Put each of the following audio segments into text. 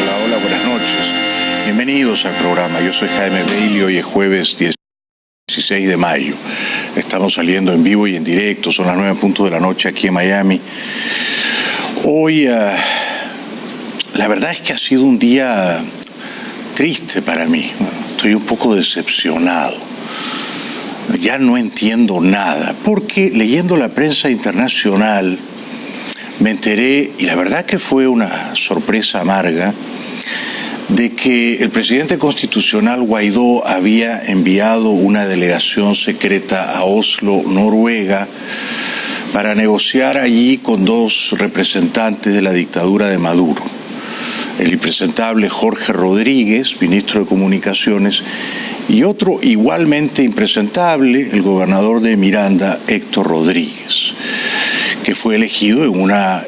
Hola, hola, buenas noches. Bienvenidos al programa. Yo soy Jaime Bailey. Hoy es jueves 16 de mayo. Estamos saliendo en vivo y en directo. Son las 9:00 de la noche aquí en Miami. Hoy, la verdad es que ha sido un día triste para mí. Estoy un poco decepcionado. Ya no entiendo nada, porque leyendo la prensa internacional me enteré, y la verdad que fue una sorpresa amarga, de que el presidente constitucional Guaidó había enviado una delegación secreta a Oslo, Noruega, para negociar allí con dos representantes de la dictadura de Maduro. El impresentable Jorge Rodríguez, ministro de Comunicaciones, y otro igualmente impresentable, el gobernador de Miranda, Héctor Rodríguez, que fue elegido en una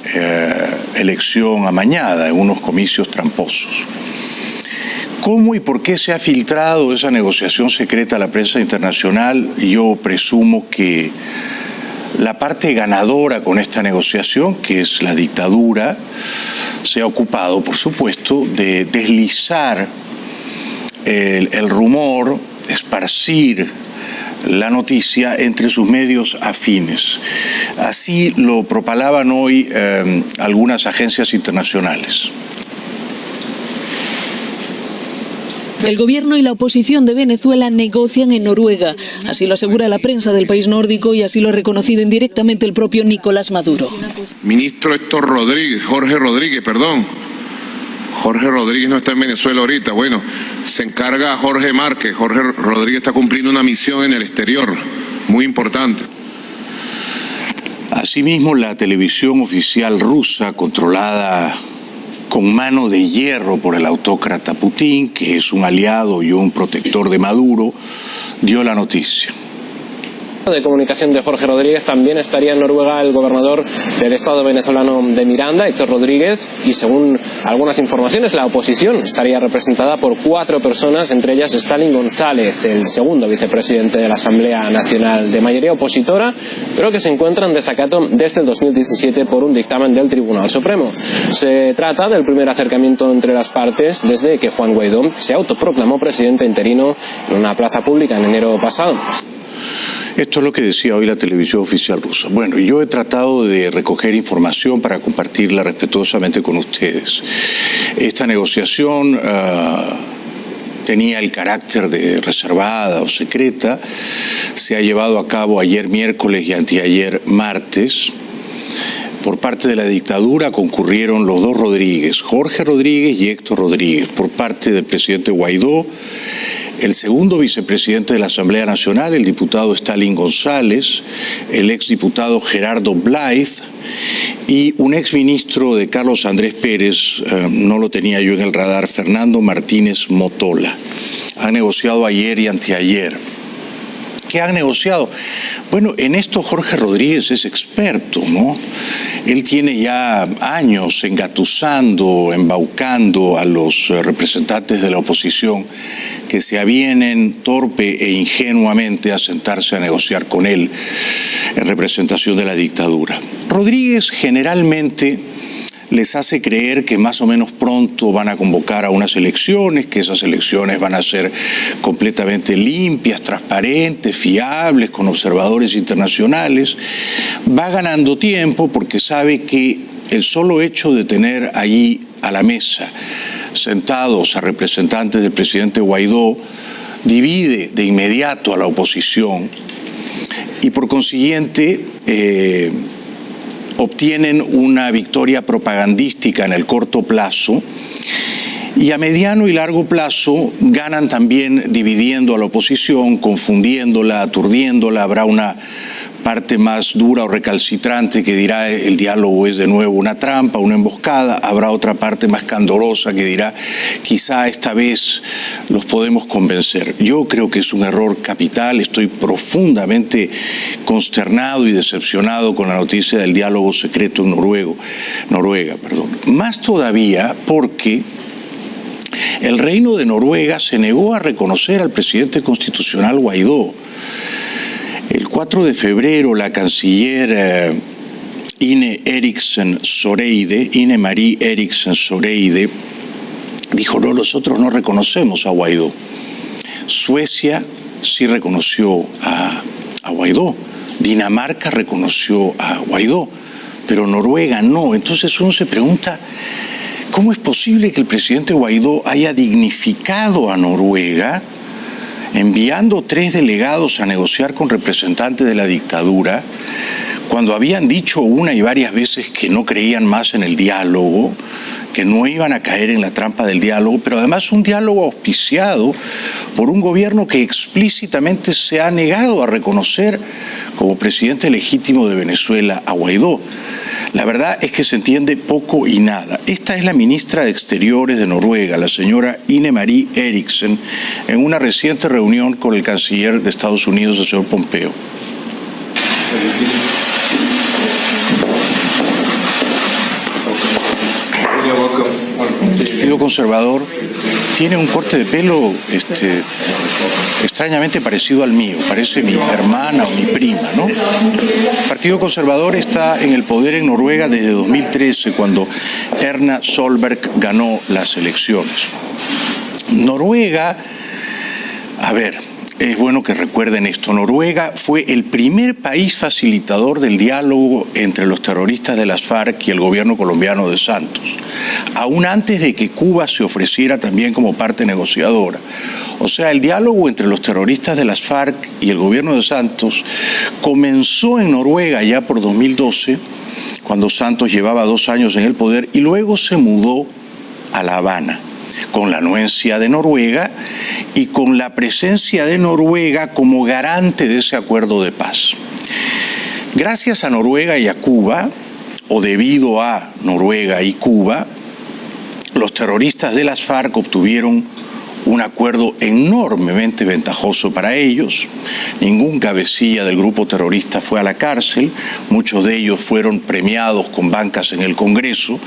elección amañada, en unos comicios tramposos. ¿Cómo y por qué se ha filtrado esa negociación secreta a la prensa internacional? Yo presumo que la parte ganadora con esta negociación, que es la dictadura, se ha ocupado, por supuesto, de deslizar el rumor, esparcir la noticia entre sus medios afines. Así lo propalaban hoy algunas agencias internacionales. El gobierno y la oposición de Venezuela negocian en Noruega. Así lo asegura la prensa del país nórdico y así lo ha reconocido indirectamente el propio Nicolás Maduro. Ministro Jorge Rodríguez no está en Venezuela ahorita. Bueno, se encarga Jorge Márquez. Jorge Rodríguez está cumpliendo una misión en el exterior, muy importante. Asimismo, la televisión oficial rusa, controlada con mano de hierro por el autócrata Putin, que es un aliado y un protector de Maduro, dio la noticia. De comunicación de Jorge Rodríguez, también estaría en Noruega el gobernador del estado venezolano de Miranda, Héctor Rodríguez, y según algunas informaciones la oposición estaría representada por 4 personas, entre ellas Stalin González, el segundo vicepresidente de la Asamblea Nacional, de mayoría opositora, pero que se encuentra en desacato desde el 2017 por un dictamen del Tribunal Supremo. Se trata del primer acercamiento entre las partes desde que Juan Guaidó se autoproclamó presidente interino en una plaza pública en enero pasado. Esto es lo que decía hoy la televisión oficial rusa. Bueno, yo he tratado de recoger información para compartirla respetuosamente con ustedes. Esta negociación tenía el carácter de reservada o secreta. Se ha llevado a cabo ayer miércoles y anteayer martes. Por parte de la dictadura concurrieron los dos Rodríguez, Jorge Rodríguez y Héctor Rodríguez. Por parte del presidente Guaidó, el segundo vicepresidente de la Asamblea Nacional, el diputado Stalin González, el exdiputado Gerardo Blythe y un exministro de Carlos Andrés Pérez, no lo tenía yo en el radar, Fernando Martínez Motola. Han negociado ayer y anteayer. ¿Qué han negociado? Bueno, en esto Jorge Rodríguez es experto, ¿no? Él tiene ya años engatusando, embaucando a los representantes de la oposición que se avienen torpe e ingenuamente a sentarse a negociar con él en representación de la dictadura. Rodríguez generalmente les hace creer que más o menos pronto van a convocar a unas elecciones, que esas elecciones van a ser completamente limpias, transparentes, fiables, con observadores internacionales. Va ganando tiempo porque sabe que el solo hecho de tener allí a la mesa sentados a representantes del presidente Guaidó divide de inmediato a la oposición y por consiguiente obtienen una victoria propagandística en el corto plazo y a mediano y largo plazo ganan también dividiendo a la oposición, confundiéndola, aturdiéndola. Habrá una parte más dura o recalcitrante que dirá el diálogo es de nuevo una trampa, una emboscada. Habrá otra parte más candorosa que dirá quizá esta vez los podemos convencer. Yo creo que es un error capital. Estoy profundamente consternado y decepcionado con la noticia del diálogo secreto en Noruega. Más todavía porque el Reino de Noruega se negó a reconocer al presidente constitucional Guaidó. El 4 de febrero, la canciller Ine Marie Eriksen Søreide dijo, no, nosotros no reconocemos a Guaidó. Suecia sí reconoció a Guaidó. Dinamarca reconoció a Guaidó, pero Noruega no. Entonces uno se pregunta, ¿cómo es posible que el presidente Guaidó haya dignificado a Noruega enviando 3 delegados a negociar con representantes de la dictadura, cuando habían dicho una y varias veces que no creían más en el diálogo, que no iban a caer en la trampa del diálogo, pero además un diálogo auspiciado por un gobierno que explícitamente se ha negado a reconocer como presidente legítimo de Venezuela a Guaidó? La verdad es que se entiende poco y nada. Esta es la ministra de Exteriores de Noruega, la señora Ine Marie Eriksen, en una reciente reunión con el canciller de Estados Unidos, el señor Pompeo. Partido Conservador tiene un corte de pelo extrañamente parecido al mío, parece mi hermana o mi prima, ¿no? El Partido Conservador está en el poder en Noruega desde 2013, cuando Erna Solberg ganó las elecciones. Noruega, a ver, es bueno que recuerden esto, Noruega fue el primer país facilitador del diálogo entre los terroristas de las FARC y el gobierno colombiano de Santos, aún antes de que Cuba se ofreciera también como parte negociadora. O sea, el diálogo entre los terroristas de las FARC y el gobierno de Santos comenzó en Noruega ya por 2012, cuando Santos llevaba 2 años en el poder, y luego se mudó a La Habana, con la anuencia de Noruega y con la presencia de Noruega como garante de ese acuerdo de paz. Gracias a Noruega y a Cuba, o debido a Noruega y Cuba, los terroristas de las FARC obtuvieron un acuerdo enormemente ventajoso para ellos. Ningún cabecilla del grupo terrorista fue a la cárcel, muchos de ellos fueron premiados con bancas en el Congreso,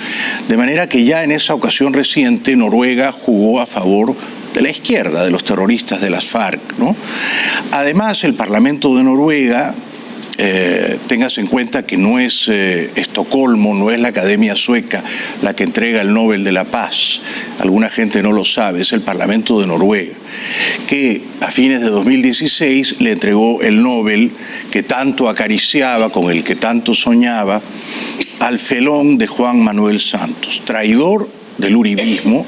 de manera que ya en esa ocasión reciente Noruega jugó a favor de la izquierda, de los terroristas de las FARC, ¿no? Además, el Parlamento de Noruega, téngase en cuenta que no es Estocolmo, no es la Academia Sueca la que entrega el Nobel de la Paz. Alguna gente no lo sabe, es el Parlamento de Noruega, que a fines de 2016 le entregó el Nobel que tanto acariciaba, con el que tanto soñaba, al felón de Juan Manuel Santos, traidor del uribismo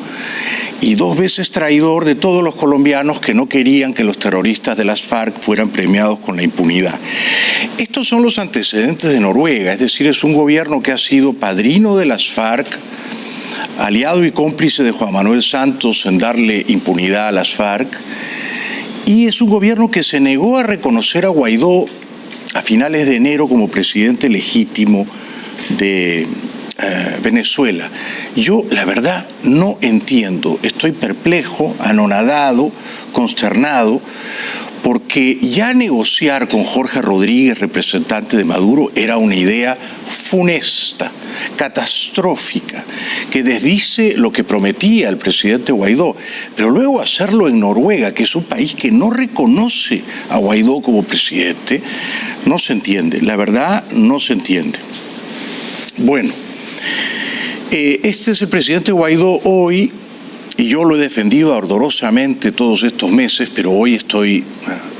y 2 veces traidor de todos los colombianos que no querían que los terroristas de las FARC fueran premiados con la impunidad. Estos son los antecedentes de Noruega, es decir, es un gobierno que ha sido padrino de las FARC, aliado y cómplice de Juan Manuel Santos en darle impunidad a las FARC, y es un gobierno que se negó a reconocer a Guaidó a finales de enero como presidente legítimo de Venezuela. Yo, la verdad, no entiendo, estoy perplejo, anonadado, consternado, porque ya negociar con Jorge Rodríguez, representante de Maduro, era una idea funesta, catastrófica, que desdice lo que prometía el presidente Guaidó, pero luego hacerlo en Noruega, que es un país que no reconoce a Guaidó como presidente, no se entiende, la verdad no se entiende. Bueno, este es el presidente Guaidó hoy, y yo lo he defendido ardorosamente todos estos meses, pero hoy estoy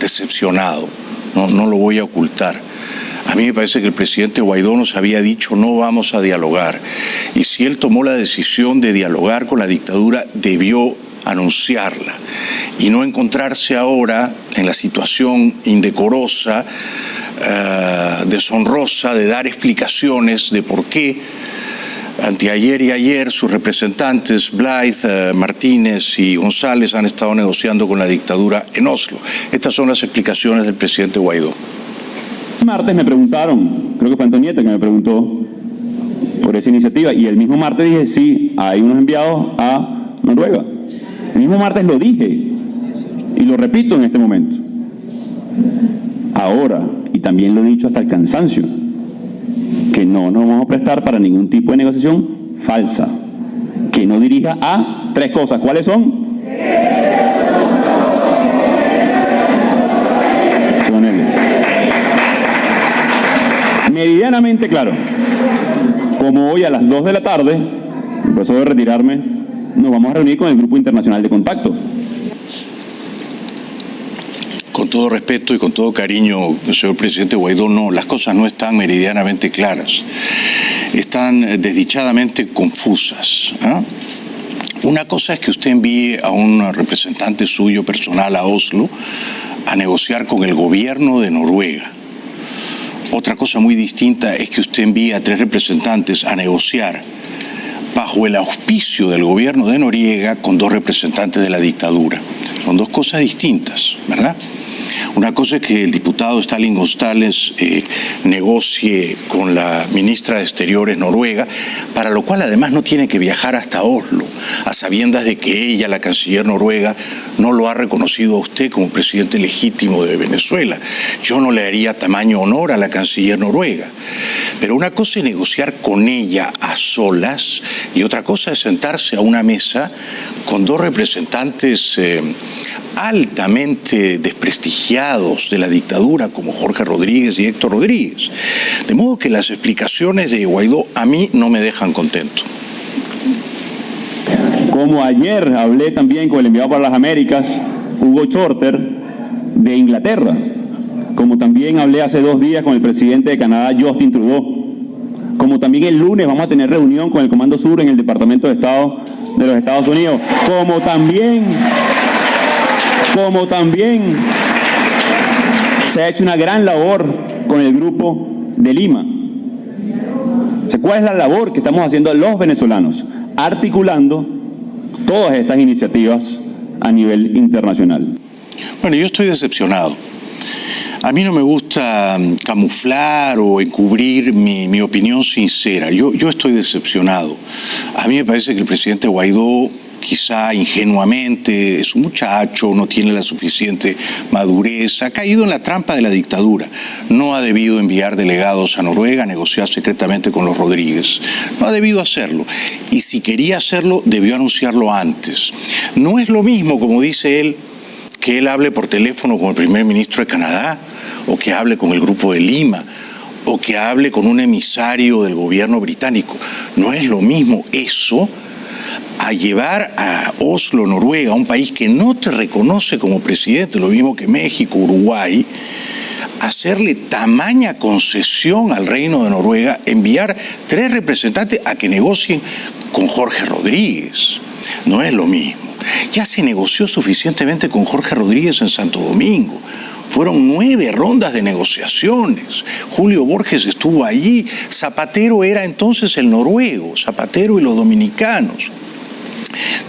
decepcionado, no lo voy a ocultar. A mí me parece que el presidente Guaidó nos había dicho no vamos a dialogar, y si él tomó la decisión de dialogar con la dictadura, debió anunciarla y no encontrarse ahora en la situación indecorosa, deshonrosa de dar explicaciones de por qué anteayer y ayer sus representantes Blythe, Martínez y González han estado negociando con la dictadura en Oslo. Estas son las explicaciones del presidente Guaidó. El martes me preguntaron, creo que fue Antonieta que me preguntó por esa iniciativa, y el mismo martes dije sí, hay unos enviados a Noruega. El mismo martes lo dije y lo repito en este momento. Ahora, y también lo he dicho hasta el cansancio, que no nos vamos a prestar para ningún tipo de negociación falsa, que no dirija a 3 cosas. ¿Cuáles son? Meridianamente claro. Como hoy a las 2 de la tarde, empezó a retirarme nos vamos a reunir con el Grupo Internacional de Contacto. Con todo respeto y con todo cariño, señor presidente Guaidó, no, las cosas no están meridianamente claras. Están desdichadamente confusas, ¿eh? Una cosa es que usted envíe a un representante suyo personal a Oslo a negociar con el gobierno de Noruega. Otra cosa muy distinta es que usted envíe a 3 representantes a negociar bajo el auspicio del gobierno de Noruega con 2 representantes de la dictadura. Son 2 cosas distintas, ¿verdad? Una cosa es que el diputado Stalin González negocie con la ministra de Exteriores noruega, para lo cual además no tiene que viajar hasta Oslo, a sabiendas de que ella, la canciller noruega, no lo ha reconocido a usted como presidente legítimo de Venezuela. Yo no le haría tamaño honor a la canciller noruega. Pero una cosa es negociar con ella a solas y otra cosa es sentarse a una mesa con 2 representantes altamente desprestigiados de la dictadura como Jorge Rodríguez y Héctor Rodríguez. De modo que las explicaciones de Guaidó a mí no me dejan contento. Como ayer hablé también con el enviado para las Américas, Hugo Shorter, de Inglaterra. Como también hablé hace 2 días con el presidente de Canadá, Justin Trudeau. Como también el lunes vamos a tener reunión con el Comando Sur en el Departamento de Estado de los Estados Unidos. Como también se ha hecho una gran labor con el Grupo de Lima. O sea, ¿cuál es la labor que estamos haciendo los venezolanos? Articulando todas estas iniciativas a nivel internacional. Bueno, yo estoy decepcionado. A mí no me gusta camuflar o encubrir mi opinión sincera. Yo estoy decepcionado. A mí me parece que el presidente Guaidó, quizá ingenuamente, es un muchacho, no tiene la suficiente madurez, ha caído en la trampa de la dictadura. No ha debido enviar delegados a Noruega a negociar secretamente con los Rodríguez. No ha debido hacerlo. Y si quería hacerlo, debió anunciarlo antes. No es lo mismo, como dice él, que él hable por teléfono con el primer ministro de Canadá, o que hable con el Grupo de Lima, o que hable con un emisario del gobierno británico. No es lo mismo eso a llevar a Oslo, Noruega, un país que no te reconoce como presidente, lo mismo que México, Uruguay, hacerle tamaña concesión al Reino de Noruega, enviar 3 representantes a que negocien con Jorge Rodríguez. No es lo mismo. Ya se negoció suficientemente con Jorge Rodríguez en Santo Domingo. Fueron 9 rondas de negociaciones. Julio Borges estuvo allí. Zapatero era entonces el noruego, Zapatero y los dominicanos.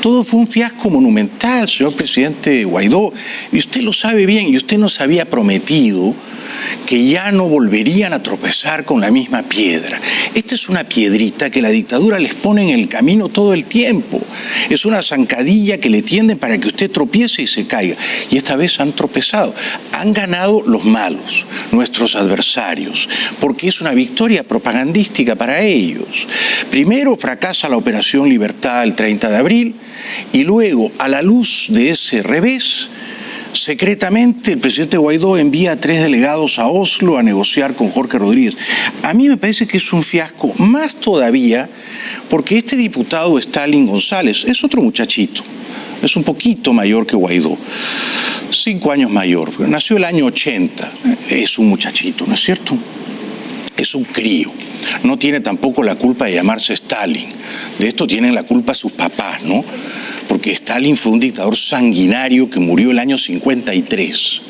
Todo fue un fiasco monumental, señor presidente Guaidó, y usted lo sabe bien, y usted nos había prometido que ya no volverían a tropezar con la misma piedra. Esta es una piedrita que la dictadura les pone en el camino todo el tiempo. Es una zancadilla que le tienden para que usted tropiece y se caiga. Y esta vez han tropezado. Han ganado los malos, nuestros adversarios, porque es una victoria propagandística para ellos. Primero fracasa la Operación Libertad el 30 de abril y luego, a la luz de ese revés, secretamente el presidente Guaidó envía a 3 delegados a Oslo a negociar con Jorge Rodríguez. A mí me parece que es un fiasco, más todavía porque este diputado Stalin González es otro muchachito, es un poquito mayor que Guaidó, 5 años mayor, pero nació el año 80, es un muchachito, ¿no es cierto? Es un crío. No tiene tampoco la culpa de llamarse Stalin. De esto tienen la culpa sus papás, ¿no? Porque Stalin fue un dictador sanguinario que murió el año 53.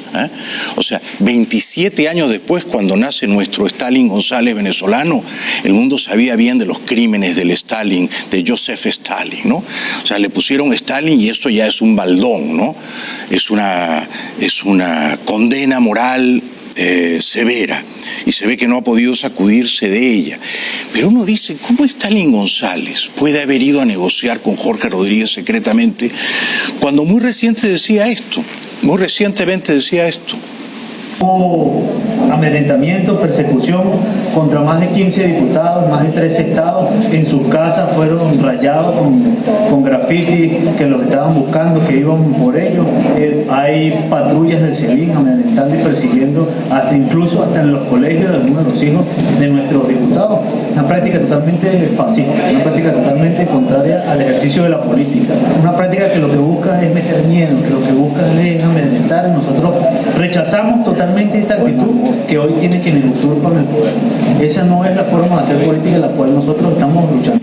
O sea, 27 años después, cuando nace nuestro Stalin González venezolano, el mundo sabía bien de los crímenes del Stalin, de Joseph Stalin, ¿no? O sea, le pusieron Stalin y esto ya es un baldón, ¿no? Es una condena moral severa, y se ve que no ha podido sacudirse de ella. Pero uno dice, ¿cómo Stalin González puede haber ido a negociar con Jorge Rodríguez secretamente cuando muy recientemente decía esto? Amedrentamiento, persecución contra más de 15 diputados, más de 13 estados. En sus casas fueron rayados con graffiti que los estaban buscando, que iban por ellos. Hay patrullas del SEBIN amedrentando y persiguiendo incluso hasta en los colegios de algunos de los hijos de nuestros diputados. Una práctica totalmente fascista, una práctica totalmente contraria al ejercicio de la política, una práctica que lo que busca es meter miedo, que lo que busca es amedrentar. Nosotros rechazamos totalmente esta actitud que hoy tiene quienes usurpan el poder. Esa no es la forma de hacer política en la cual nosotros estamos luchando.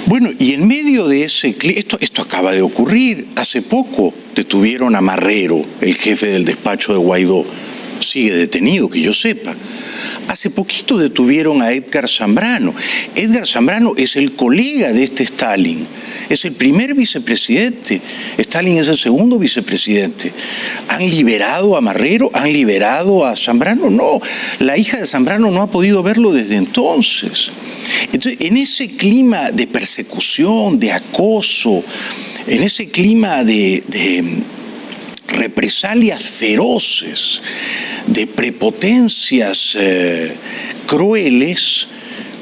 Bueno, y en medio de esto acaba de ocurrir. Hace poco detuvieron a Marrero, el jefe del despacho de Guaidó. Sigue detenido, que yo sepa. Hace poquito detuvieron a Edgar Zambrano. Edgar Zambrano es el colega de este Stalin. Es el primer vicepresidente. Stalin es el segundo vicepresidente. ¿Han liberado a Marrero? ¿Han liberado a Zambrano? No. La hija de Zambrano no ha podido verlo desde entonces. Entonces, en ese clima de persecución, de acoso, en ese clima de represalias feroces, de prepotencias crueles,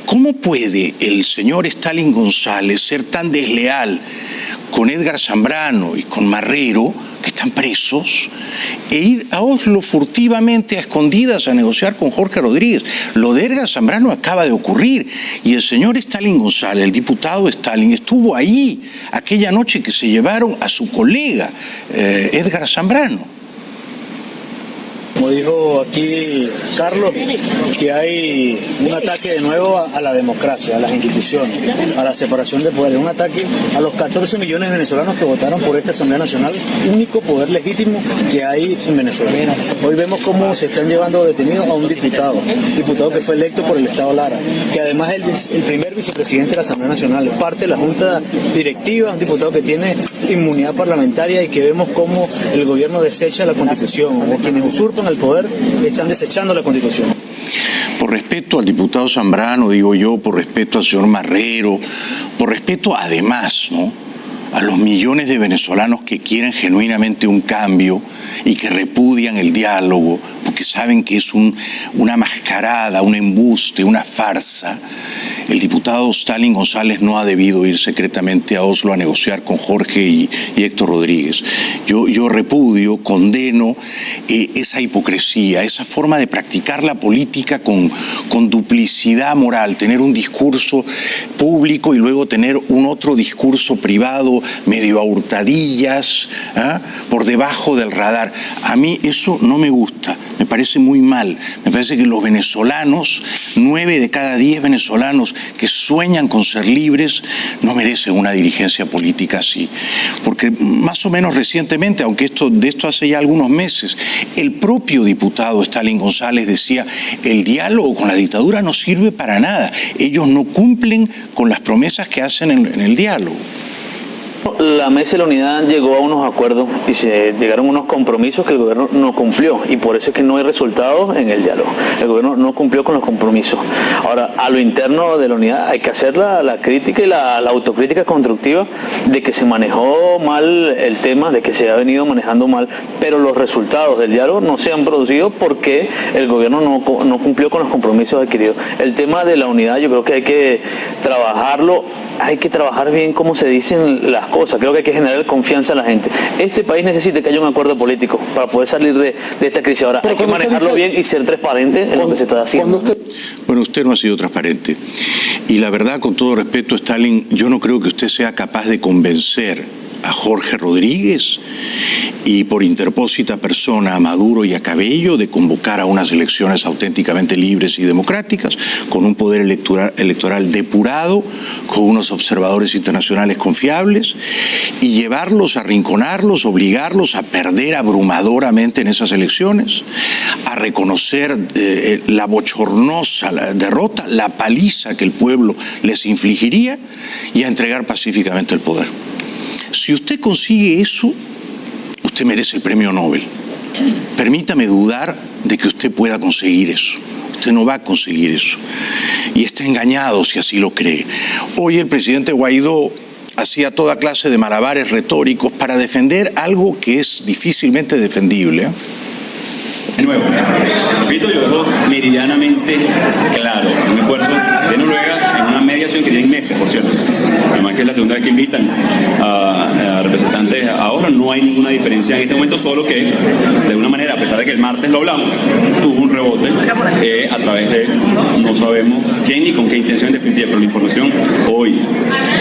¿cómo puede el señor Stalin González ser tan desleal con Edgar Zambrano y con Marrero, que están presos, e ir a Oslo furtivamente, a escondidas, a negociar con Jorge Rodríguez? Lo de Edgar Zambrano acaba de ocurrir y el señor Stalin González, el diputado Stalin, estuvo ahí aquella noche que se llevaron a su colega Edgar Zambrano. Como dijo aquí Carlos, que hay un ataque de nuevo a la democracia, a las instituciones, a la separación de poderes, un ataque a los 14 millones de venezolanos que votaron por esta Asamblea Nacional, único poder legítimo que hay en Venezuela. Hoy vemos cómo se están llevando detenidos a un diputado que fue electo por el Estado Lara, que además es el primer vicepresidente de la Asamblea Nacional, es parte de la Junta Directiva, un diputado que tiene inmunidad parlamentaria y que vemos cómo el gobierno desecha la Constitución, o quienes usurpan el poder están desechando la Constitución. Por respeto al diputado Zambrano, digo yo, por respeto al señor Marrero, por respeto además, ¿no?, a los millones de venezolanos que quieren genuinamente un cambio y que repudian el diálogo, porque saben que es una mascarada, un embuste, una farsa. El diputado Stalin González no ha debido ir secretamente a Oslo a negociar con Jorge y Héctor Rodríguez. Yo repudio, condeno esa hipocresía, esa forma de practicar la política con duplicidad moral, tener un discurso público y luego tener un otro discurso privado medio a hurtadillas, por debajo del radar. A mí eso no me gusta, me parece muy mal. Me parece que los venezolanos, 9 de cada 10 venezolanos que sueñan con ser libres, no merecen una dirigencia política así. Porque más o menos recientemente, aunque de esto hace ya algunos meses, el propio diputado Stalin González decía: el diálogo con la dictadura no sirve para nada. Ellos no cumplen con las promesas que hacen en el diálogo. La Mesa de la Unidad llegó a unos acuerdos y se llegaron a unos compromisos que el gobierno no cumplió, y por eso es que no hay resultados en el diálogo. El gobierno no cumplió con los compromisos. Ahora, a lo interno de la unidad hay que hacer la crítica y la autocrítica constructiva de que se manejó mal el tema, de que se ha venido manejando mal, pero los resultados del diálogo no se han producido porque el gobierno no cumplió con los compromisos adquiridos. El tema de la unidad yo creo que hay que trabajarlo, hay que trabajar bien cómo se dicen las cosas. Creo que hay que generar confianza a la gente. Este país necesita que haya un acuerdo político para poder salir de esta crisis. Ahora hay que manejarlo bien y ser transparente en lo que se está haciendo. Bueno, usted no ha sido transparente. Y la verdad, con todo respeto, Stalin, yo no creo que usted sea capaz de convencer a Jorge Rodríguez y por interpósita persona a Maduro y a Cabello de convocar a unas elecciones auténticamente libres y democráticas, con un poder electoral depurado, con unos observadores internacionales confiables, y llevarlos, arrinconarlos, obligarlos a perder abrumadoramente en esas elecciones, a reconocer la bochornosa derrota, la paliza que el pueblo les infligiría, y a entregar pacíficamente el poder. Si usted consigue eso, usted merece el premio Nobel. Permítame dudar de que usted pueda conseguir eso. Usted no va a conseguir eso. Y está engañado si así lo cree. Hoy el presidente Guaidó hacía toda clase de malabares retóricos para defender algo que es difícilmente defendible. De nuevo, repito, yo dejo meridianamente claro, un esfuerzo de Noruega en una mediación que tiene meses, por cierto. Además que es la segunda vez que invitan a representantes ahora, no hay ninguna diferencia en este momento, solo que de alguna manera, a pesar de que el martes lo hablamos, tuvo un rebote a través de no sabemos quién ni con qué intención en definitiva, pero la información hoy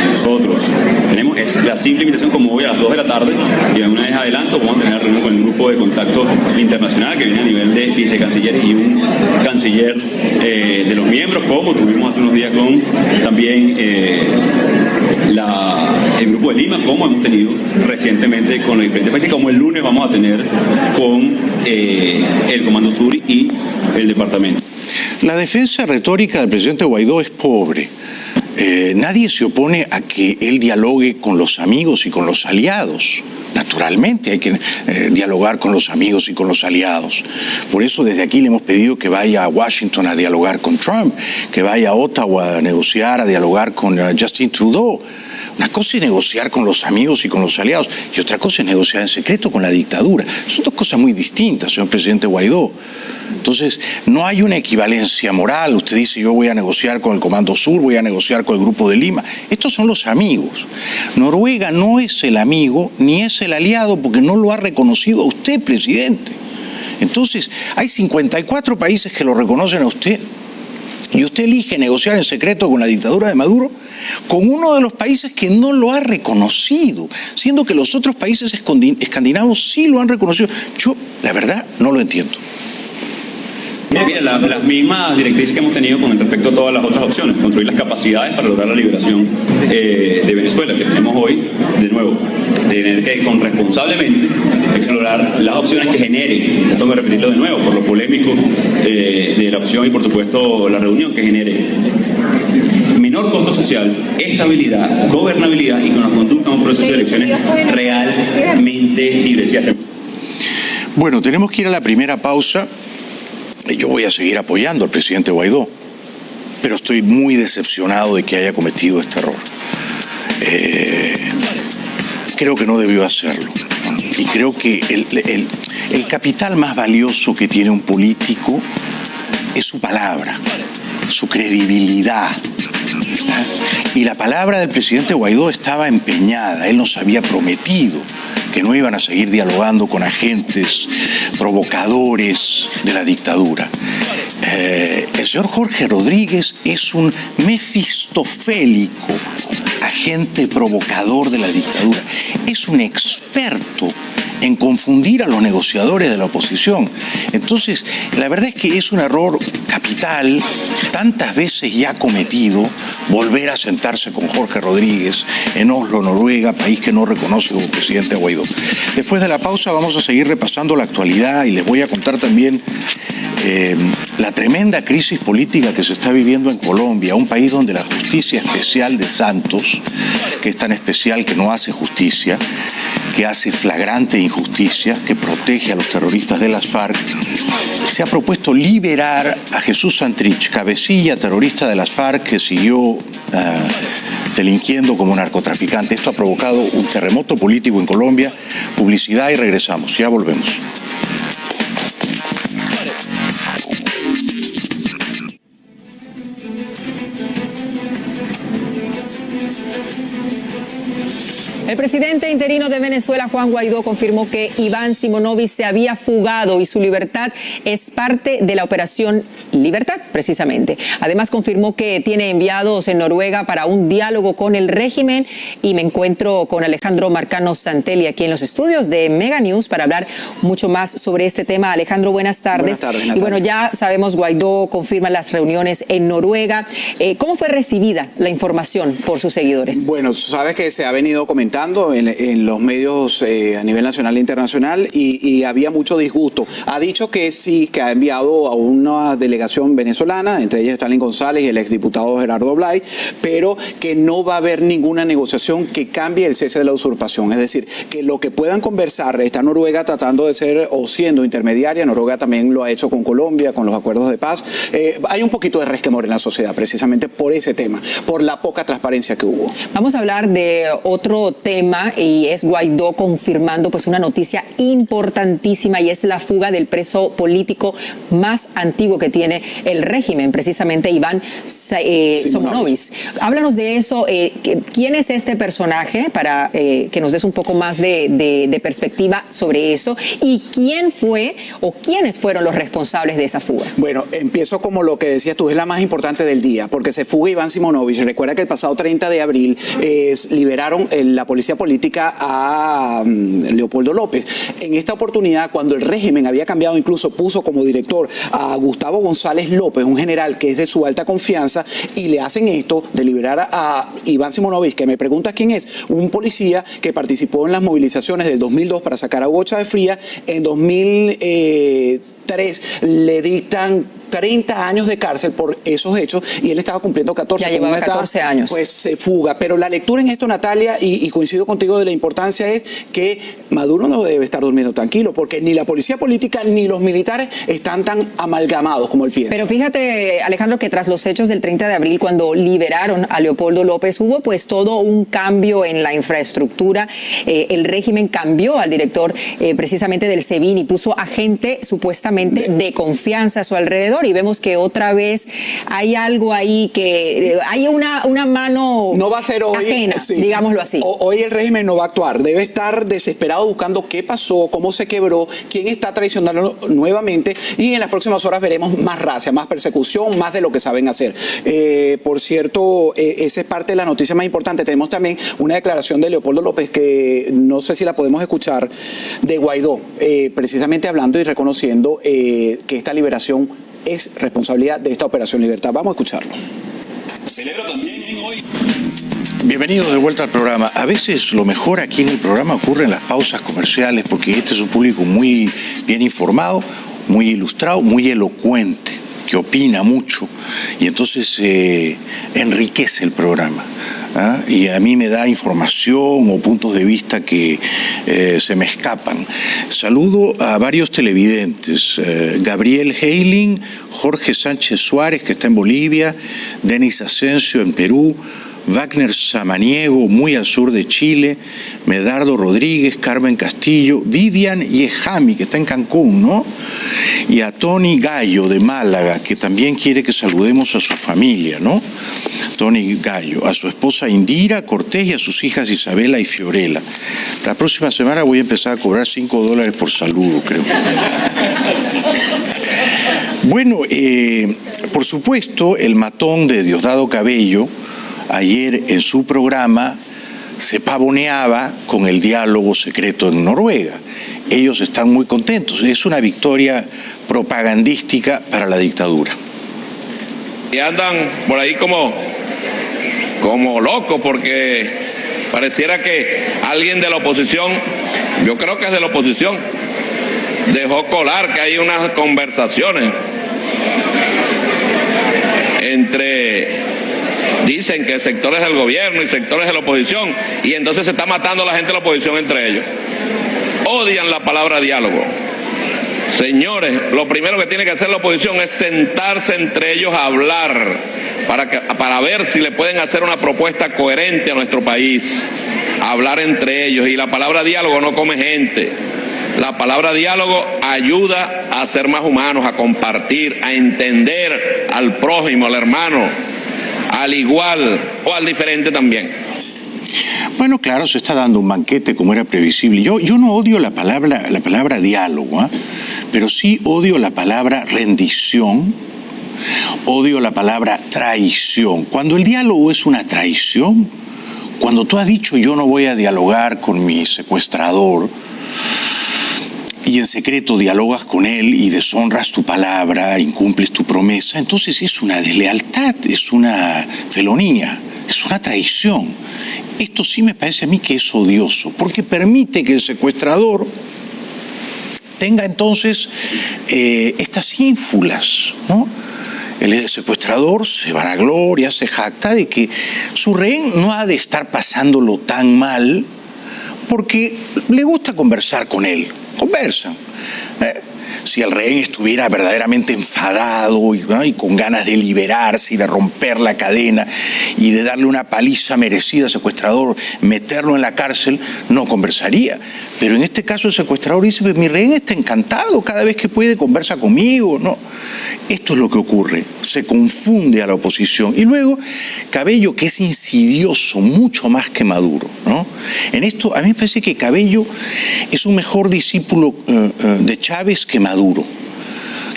nosotros tenemos es la simple invitación, como hoy a las 2 de la tarde, y una vez adelanto vamos a tener reunión con el grupo de contacto internacional que viene a nivel de vicecancilleres y un canciller de los miembros, como tuvimos hace unos días con también el grupo de Lima, como hemos tenido recientemente con los diferentes países, como el lunes vamos a tener con el Comando Sur y el departamento. La defensa retórica del presidente Guaidó es pobre. Nadie se opone a que él dialogue con los amigos y con los aliados. Naturalmente hay que dialogar con los amigos y con los aliados. Por eso desde aquí le hemos pedido que vaya a Washington a dialogar con Trump, que vaya a Ottawa a negociar, a dialogar con Justin Trudeau. Una cosa es negociar con los amigos y con los aliados, y otra cosa es negociar en secreto con la dictadura. Son dos cosas muy distintas, señor presidente Guaidó. Entonces, no hay una equivalencia moral. Usted dice, yo voy a negociar con el Comando Sur, voy a negociar con el Grupo de Lima. Estos son los amigos. Noruega no es el amigo ni es el aliado porque no lo ha reconocido a usted, presidente. Entonces, hay 54 países que lo reconocen a usted y usted elige negociar en secreto con la dictadura de Maduro, con uno de los países que no lo ha reconocido, siendo que los otros países escandinavos sí lo han reconocido. Yo, la verdad, no lo entiendo. Mira, las mismas directrices que hemos tenido con respecto a todas las otras opciones, construir las capacidades para lograr la liberación de Venezuela, que tenemos hoy, de nuevo, tener que responsablemente explorar las opciones que generen, tengo que repetirlo de nuevo, por lo polémico de la opción y por supuesto la reunión que genere menor costo social, estabilidad, gobernabilidad y con la conducta de un proceso de elecciones realmente libre. Bueno, tenemos que ir a la primera pausa. Yo voy a seguir apoyando al presidente Guaidó, pero estoy muy decepcionado de que haya cometido este error. Creo que no debió hacerlo. Y creo que el capital más valioso que tiene un político es su palabra, su credibilidad. Y la palabra del presidente Guaidó estaba empeñada. Él nos había prometido que no iban a seguir dialogando con agentes provocadores de la dictadura. El señor Jorge Rodríguez es un mefistofélico agente provocador de la dictadura. Es un experto en confundir a los negociadores de la oposición. Entonces, la verdad es que es un error capital, tantas veces ya cometido, volver a sentarse con Jorge Rodríguez en Oslo, Noruega, país que no reconoce como presidente a Guaidó. Después de la pausa vamos a seguir repasando la actualidad y les voy a contar también la tremenda crisis política que se está viviendo en Colombia, un país donde la justicia especial de Santos, que es tan especial que no hace justicia, que hace flagrante injusticia, que protege a los terroristas de las FARC, se ha propuesto liberar a Jesús Santrich, cabecilla terrorista de las FARC, que siguió delinquiendo como narcotraficante. Esto ha provocado un terremoto político en Colombia. Publicidad y regresamos. Ya volvemos. El presidente interino de Venezuela, Juan Guaidó, confirmó que Iván Simonovic se había fugado y su libertad es parte de la operación Libertad, precisamente. Además, confirmó que tiene enviados en Noruega para un diálogo con el régimen, y me encuentro con Alejandro Marcano Santelli aquí en los estudios de Mega News para hablar mucho más sobre este tema. Alejandro, buenas tardes. Buenas tardes, Natalia. Y bueno, ya sabemos, Guaidó confirma las reuniones en Noruega. ¿Cómo fue recibida la información por sus seguidores? Bueno, sabes que se ha venido comentando en los medios a nivel nacional e internacional y había mucho disgusto. Ha dicho que sí, que ha enviado a una delegación venezolana, entre ellas Stalin González y el exdiputado Gerardo Blay, pero que no va a haber ninguna negociación que cambie el cese de la usurpación. Es decir, que lo que puedan conversar, está Noruega tratando de ser o siendo intermediaria. Noruega también lo ha hecho con Colombia, con los acuerdos de paz. Hay un poquito de resquemor en la sociedad precisamente por ese tema, por la poca transparencia que hubo. Vamos a hablar de otro tema tema y es Guaidó confirmando pues una noticia importantísima, y es la fuga del preso político más antiguo que tiene el régimen, precisamente Iván Simonovic. Háblanos de eso. ¿Quién es este personaje, para que nos des un poco más de perspectiva sobre eso, y quién fue o quiénes fueron los responsables de esa fuga? Bueno, empiezo como lo que decías tú, es la más importante del día, porque se fuga Iván Simonovic. Recuerda que el pasado 30 de abril liberaron la policía política a Leopoldo López. En esta oportunidad, cuando el régimen había cambiado, incluso puso como director a Gustavo González López, un general que es de su alta confianza, y le hacen esto de liberar a Iván Simonovic, que me preguntas quién es, un policía que participó en las movilizaciones del 2002 para sacar a Hugo Chávez Frías. En 2003 le dictan 30 años de cárcel por esos hechos, y él estaba cumpliendo 14. Ya llevaba 14 años. Pues se fuga. Pero la lectura en esto, Natalia, y coincido contigo de la importancia, es que Maduro no debe estar durmiendo tranquilo, porque ni la policía política ni los militares están tan amalgamados como él piensa. Pero fíjate, Alejandro, que tras los hechos del 30 de abril, cuando liberaron a Leopoldo López, hubo pues todo un cambio en la infraestructura. El régimen cambió al director precisamente del SEBIN y puso a gente supuestamente de confianza a su alrededor, y vemos que otra vez hay algo ahí, que hay una mano no va a ser hoy, ajena, digámoslo así. Hoy el régimen no va a actuar, debe estar desesperado buscando qué pasó, cómo se quebró, quién está traicionando nuevamente, y en las próximas horas veremos más racia, más persecución, más de lo que saben hacer. Por cierto, esa es parte de la noticia más importante. Tenemos también una declaración de Leopoldo López, que no sé si la podemos escuchar, de Guaidó, precisamente hablando y reconociendo que esta liberación es responsabilidad de esta Operación Libertad. Vamos a escucharlo. Celebro también hoy. Bienvenidos de vuelta al programa. A veces lo mejor aquí en el programa ocurre en las pausas comerciales, porque este es un público muy bien informado, muy ilustrado, muy elocuente, que opina mucho, y entonces enriquece el programa. Y a mí me da información o puntos de vista que se me escapan. Saludo a varios televidentes: Gabriel Heiling, Jorge Sánchez Suárez, que está en Bolivia, Denis Asensio en Perú, Wagner Samaniego, muy al sur de Chile, Medardo Rodríguez, Carmen Castillo, Vivian Yehami, que está en Cancún, ¿no? Y a Tony Gallo de Málaga, que también quiere que saludemos a su familia, ¿no? Tony Gallo, a su esposa Indira Cortés y a sus hijas Isabela y Fiorella. La próxima semana voy a empezar a cobrar $5 por saludo, creo. Bueno, por supuesto, el matón de Diosdado Cabello, ayer en su programa, se pavoneaba con el diálogo secreto en Noruega. Ellos están muy contentos. Es una victoria propagandística para la dictadura. Y andan por ahí como locos, porque pareciera que alguien de la oposición, yo creo que es de la oposición, dejó colar que hay unas conversaciones dicen que sectores del gobierno y sectores de la oposición, y entonces se está matando a la gente de la oposición entre ellos. Odian la palabra diálogo. Señores, lo primero que tiene que hacer la oposición es sentarse entre ellos a hablar para ver si le pueden hacer una propuesta coherente a nuestro país. Hablar entre ellos, y la palabra diálogo no come gente. La palabra diálogo ayuda a ser más humanos, a compartir, a entender al prójimo, al hermano, al igual o al diferente también. Bueno, claro, se está dando un banquete como era previsible. Yo no odio la palabra diálogo, pero sí odio la palabra rendición, odio la palabra traición. Cuando el diálogo es una traición, cuando tú has dicho yo no voy a dialogar con mi secuestrador, y en secreto dialogas con él y deshonras tu palabra, incumples tu promesa, entonces es una deslealtad, es una felonía, es una traición. Esto sí me parece a mí que es odioso, porque permite que el secuestrador tenga entonces estas ínfulas, ¿no? El secuestrador se vanagloria, se jacta de que su rehén no ha de estar pasándolo tan mal, porque le gusta conversar con él. Conversan. si el rehén estuviera verdaderamente enfadado y con ganas de liberarse y de romper la cadena y de darle una paliza merecida al secuestrador, meterlo en la cárcel, no conversaría. Pero en este caso el secuestrador dice, pues mi rehén está encantado, cada vez que puede conversa conmigo. No, esto es lo que ocurre, se confunde a la oposición. Y luego Cabello, que es insidioso mucho más que Maduro, ¿no? En esto a mí me parece que Cabello es un mejor discípulo de Chávez que Maduro.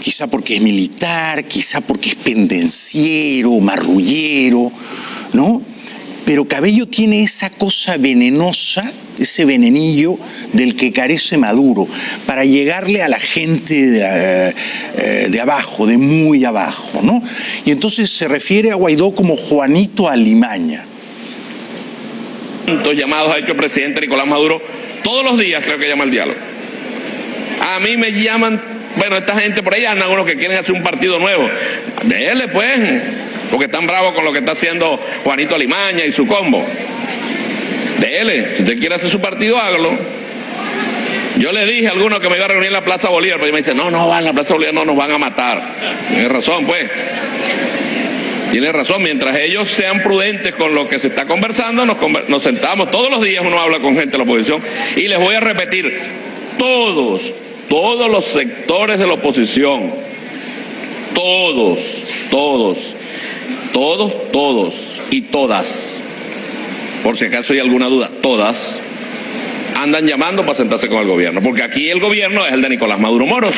Quizá porque es militar, quizá porque es pendenciero, marrullero, ¿no? Pero Cabello tiene esa cosa venenosa, ese venenillo del que carece Maduro, para llegarle a la gente de abajo, de muy abajo, ¿no? Y entonces se refiere a Guaidó como Juanito Alimaña. ¿Cuántos llamados ha hecho el presidente Nicolás Maduro? Todos los días creo que llama al diálogo. A mí me llaman, bueno, esta gente por ahí andan unos que quieren hacer un partido nuevo. Déjele pues, porque están bravos con lo que está haciendo Juanito Alimaña y su combo. Déjele, si usted quiere hacer su partido, hágalo. Yo le dije a algunos que me iba a reunir en la Plaza Bolívar, pero me dice, no van a la Plaza Bolívar, no nos van a matar. Tiene razón, pues. Tiene razón, mientras ellos sean prudentes con lo que se está conversando, nos sentamos, todos los días uno habla con gente de la oposición, y les voy a repetir, todos los sectores de la oposición, todos, y todas, por si acaso hay alguna duda, todas, andan llamando para sentarse con el gobierno, porque aquí el gobierno es el de Nicolás Maduro Moros.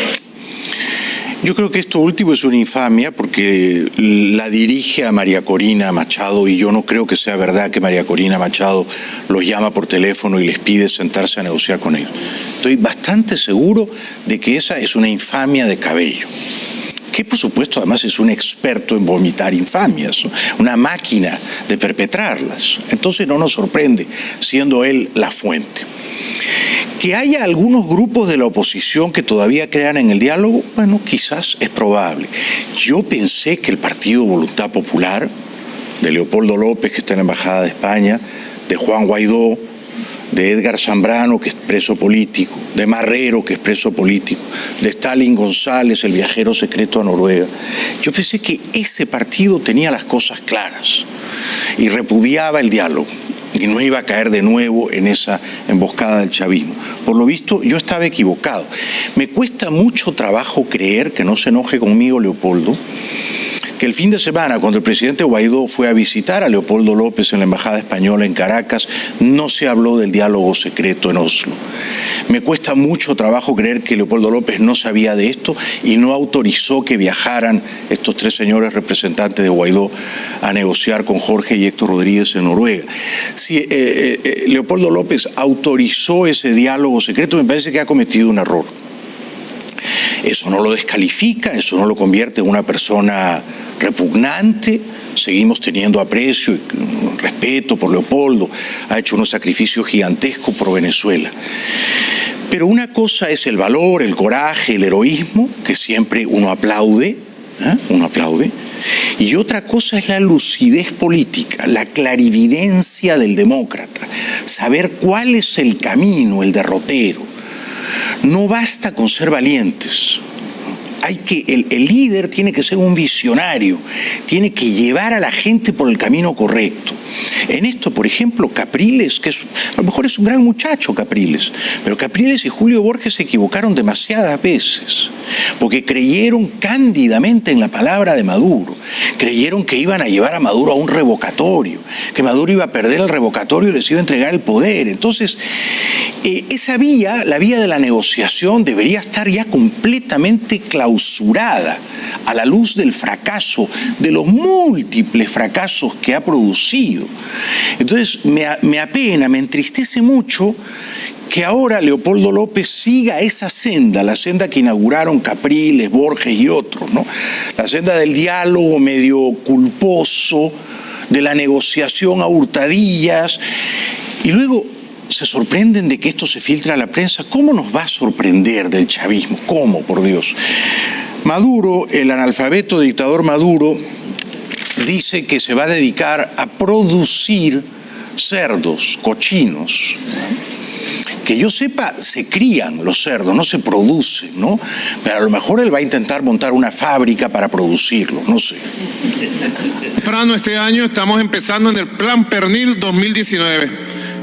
Yo creo que esto último es una infamia porque la dirige a María Corina Machado y yo no creo que sea verdad que María Corina Machado los llama por teléfono y les pide sentarse a negociar con ellos. Estoy bastante seguro de que esa es una infamia de Cabello, que por supuesto además es un experto en vomitar infamias, ¿no? Una máquina de perpetrarlas. Entonces no nos sorprende, siendo él la fuente. Que haya algunos grupos de la oposición que todavía crean en el diálogo, bueno, quizás es probable. Yo pensé que el Partido Voluntad Popular, de Leopoldo López, que está en la Embajada de España, de Juan Guaidó, de Edgar Zambrano, que es preso político, de Marrero, que es preso político, de Stalin González, el viajero secreto a Noruega. Yo pensé que ese partido tenía las cosas claras y repudiaba el diálogo y no iba a caer de nuevo en esa emboscada del chavismo. Por lo visto, yo estaba equivocado. Me cuesta mucho trabajo creer, que no se enoje conmigo Leopoldo, que el fin de semana, cuando el presidente Guaidó fue a visitar a Leopoldo López en la Embajada Española en Caracas, no se habló del diálogo secreto en Oslo. Me cuesta mucho trabajo creer que Leopoldo López no sabía de esto y no autorizó que viajaran estos tres señores representantes de Guaidó a negociar con Jorge y Héctor Rodríguez en Noruega. Si Leopoldo López autorizó ese diálogo secreto, me parece que ha cometido un error. Eso no lo descalifica, eso no lo convierte en una persona repugnante. Seguimos teniendo aprecio y respeto por Leopoldo, ha hecho unos sacrificios gigantescos por Venezuela. Pero una cosa es el valor, el coraje, el heroísmo, que siempre uno aplaude, y otra cosa es la lucidez política, la clarividencia del demócrata, saber cuál es el camino, el derrotero. No basta con ser valientes. El líder tiene que ser un visionario, tiene que llevar a la gente por el camino correcto. En esto, por ejemplo, Capriles, que a lo mejor es un gran muchacho Capriles, pero Capriles y Julio Borges se equivocaron demasiadas veces, porque creyeron cándidamente en la palabra de Maduro, creyeron que iban a llevar a Maduro a un revocatorio, que Maduro iba a perder el revocatorio y les iba a entregar el poder. Entonces, esa vía, la vía de la negociación, debería estar ya completamente clausurada a la luz del fracaso, de los múltiples fracasos que ha producido. Entonces me apena, me entristece mucho que ahora Leopoldo López siga esa senda, la senda que inauguraron Capriles, Borges y otros, ¿no? La senda del diálogo medio culposo, de la negociación a hurtadillas, y luego se sorprenden de que esto se filtra a la prensa. ¿Cómo nos va a sorprender del chavismo? ¿Cómo, por Dios? Maduro, el analfabeto dictador Maduro, dice que se va a dedicar a producir cerdos, cochinos, Que yo sepa, se crían los cerdos, no se producen, ¿no? Pero a lo mejor él va a intentar montar una fábrica para producirlo, no sé. Temprano este año estamos empezando en el Plan Pernil 2019.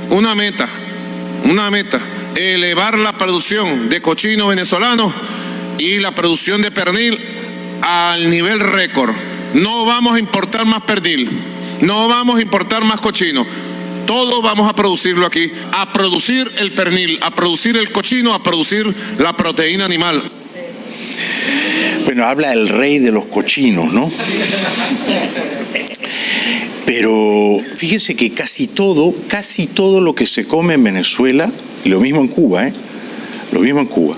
Una meta, elevar la producción de cochino venezolano y la producción de pernil al nivel récord. No vamos a importar más pernil, no vamos a importar más cochino. Todo vamos a producirlo aquí, a producir el pernil, a producir el cochino, a producir la proteína animal. Bueno, habla el rey de los cochinos, ¿no? Pero fíjese que casi todo lo que se come en Venezuela, y lo mismo en Cuba, lo mismo en Cuba,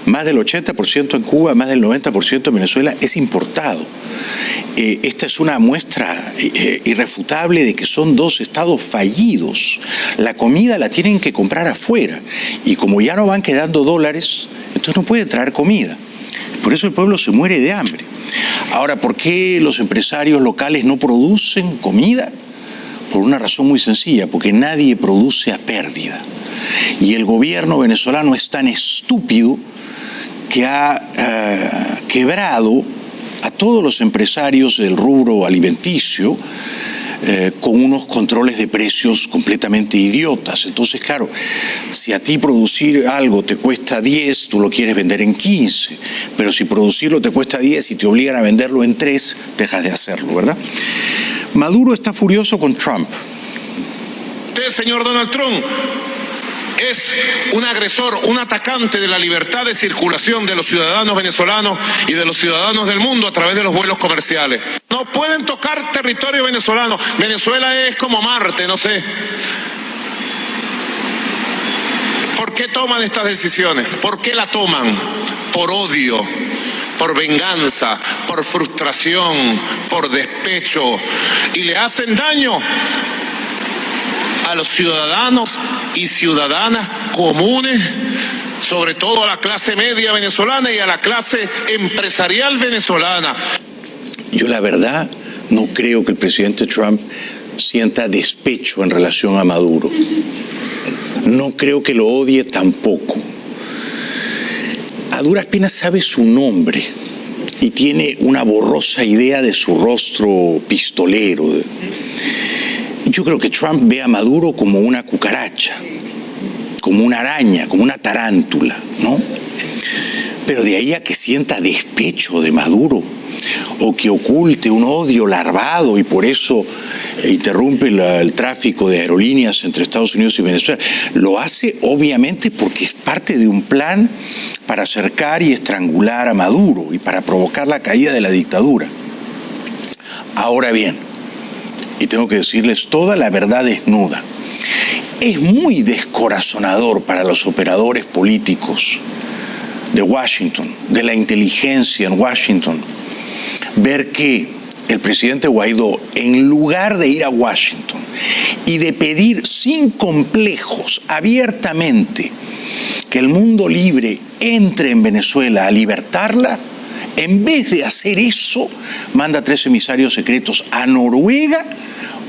más del 80% en Cuba, más del 90% en Venezuela es importado. Esta es una muestra irrefutable de que son dos estados fallidos. La comida la tienen que comprar afuera y como ya no van quedando dólares, entonces no pueden traer comida. Por eso el pueblo se muere de hambre. Ahora, ¿por qué los empresarios locales no producen comida? Por una razón muy sencilla, porque nadie produce a pérdida. Y el gobierno venezolano es tan estúpido que ha quebrado a todos los empresarios del rubro alimenticio con unos controles de precios completamente idiotas. Entonces, claro, si a ti producir algo te cuesta 10, tú lo quieres vender en 15, pero si producirlo te cuesta 10 y te obligan a venderlo en 3, dejas de hacerlo, ¿verdad? Maduro está furioso con Trump. Usted, señor Donald Trump, es un agresor, un atacante de la libertad de circulación de los ciudadanos venezolanos y de los ciudadanos del mundo a través de los vuelos comerciales. No pueden tocar territorio venezolano. Venezuela es como Marte, no sé. ¿Por qué toman estas decisiones? ¿Por qué la toman? Por odio, por venganza, por frustración, por despecho. Y le hacen daño a los ciudadanos y ciudadanas comunes, sobre todo a la clase media venezolana y a la clase empresarial venezolana. Yo la verdad no creo que el presidente Trump sienta despecho en relación a Maduro. No creo que lo odie tampoco. A duras penas sabe su nombre y tiene una borrosa idea de su rostro pistolero. Yo creo que Trump ve a Maduro como una cucaracha, como una araña, como una tarántula, ¿no? Pero de ahí a que sienta despecho de Maduro o que oculte un odio larvado y por eso interrumpe el tráfico de aerolíneas entre Estados Unidos y Venezuela, lo hace obviamente porque es parte de un plan para acercar y estrangular a Maduro y para provocar la caída de la dictadura. Ahora bien, y tengo que decirles toda la verdad desnuda, es muy descorazonador para los operadores políticos de Washington, de la inteligencia en Washington, ver que el presidente Guaidó, en lugar de ir a Washington y de pedir sin complejos, abiertamente, que el mundo libre entre en Venezuela a libertarla, en vez de hacer eso, manda 3 emisarios secretos a Noruega,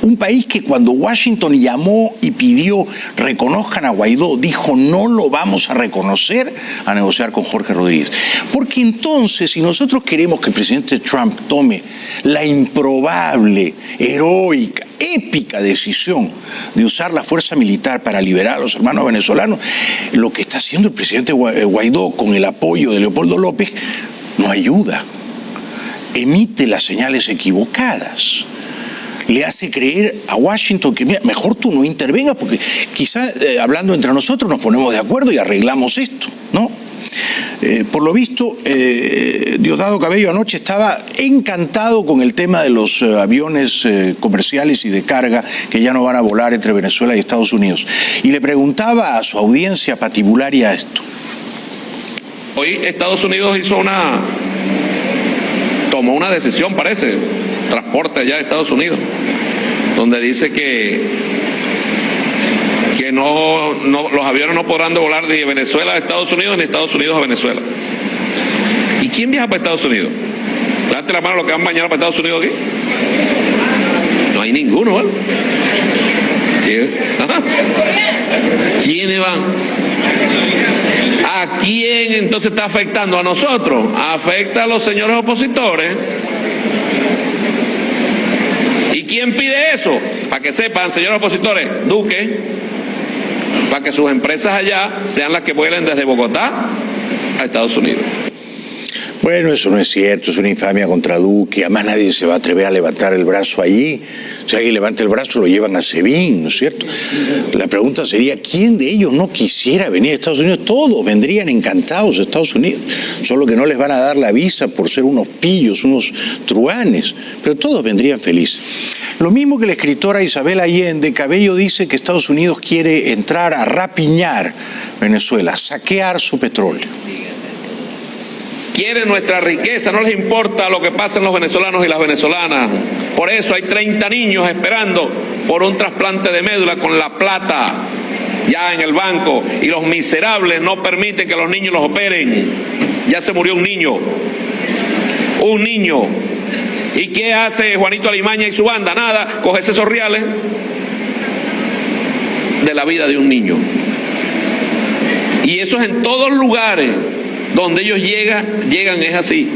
un país que cuando Washington llamó y pidió reconozcan a Guaidó, dijo no lo vamos a reconocer, a negociar con Jorge Rodríguez. Porque entonces, si nosotros queremos que el presidente Trump tome la improbable, heroica, épica decisión de usar la fuerza militar para liberar a los hermanos venezolanos, lo que está haciendo el presidente Guaidó con el apoyo de Leopoldo López no ayuda, emite las señales equivocadas. Le hace creer a Washington que mira, mejor tú no intervengas porque quizás hablando entre nosotros nos ponemos de acuerdo y arreglamos esto, ¿no? Por lo visto, Diosdado Cabello anoche estaba encantado con el tema de los aviones comerciales y de carga que ya no van a volar entre Venezuela y Estados Unidos. Y le preguntaba a su audiencia patibularia esto. Hoy Estados Unidos tomó una decisión, parece, transporte allá de Estados Unidos, donde dice que los aviones no podrán volar ni de Venezuela a Estados Unidos ni Estados Unidos a Venezuela. ¿Y quién viaja para Estados Unidos? Levante la mano los que van mañana para Estados Unidos aquí. No hay ninguno, ¿vale? ¿Quiénes van? ¿A quién entonces está afectando? A nosotros. Afecta a los señores opositores. ¿Y quién pide eso? Para que sepan, señores opositores, Duque, para que sus empresas allá sean las que vuelen desde Bogotá a Estados Unidos. Bueno, eso no es cierto, es una infamia contra Duque, además nadie se va a atrever a levantar el brazo allí. Si alguien levanta el brazo lo llevan a SEBIN, ¿no es cierto? La pregunta sería, ¿quién de ellos no quisiera venir a Estados Unidos? Todos vendrían encantados a Estados Unidos, solo que no les van a dar la visa por ser unos pillos, unos truanes, pero todos vendrían felices. Lo mismo que la escritora Isabel Allende, Cabello dice que Estados Unidos quiere entrar a rapiñar Venezuela, a saquear su petróleo. Quieren nuestra riqueza, no les importa lo que pasen los venezolanos y las venezolanas. Por eso hay 30 niños esperando por un trasplante de médula con la plata ya en el banco y los miserables no permiten que los niños los operen. Ya se murió un niño. ¿Y qué hace Juanito Alimaña y su banda? Nada, cogerse esos reales de la vida de un niño. Y eso es en todos lugares donde ellos llegan es así,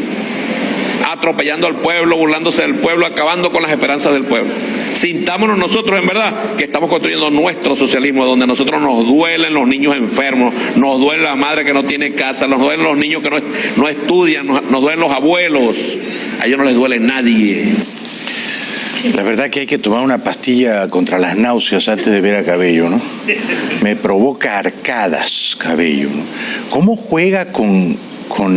atropellando al pueblo, burlándose del pueblo, acabando con las esperanzas del pueblo. Sintámonos nosotros en verdad que estamos construyendo nuestro socialismo, donde a nosotros nos duelen los niños enfermos, nos duele la madre que no tiene casa, nos duelen los niños que no estudian, nos duelen los abuelos, a ellos no les duele nadie. La verdad que hay que tomar una pastilla contra las náuseas antes de ver a Cabello, ¿no? Me provoca arcadas, Cabello, ¿no? ¿Cómo juega con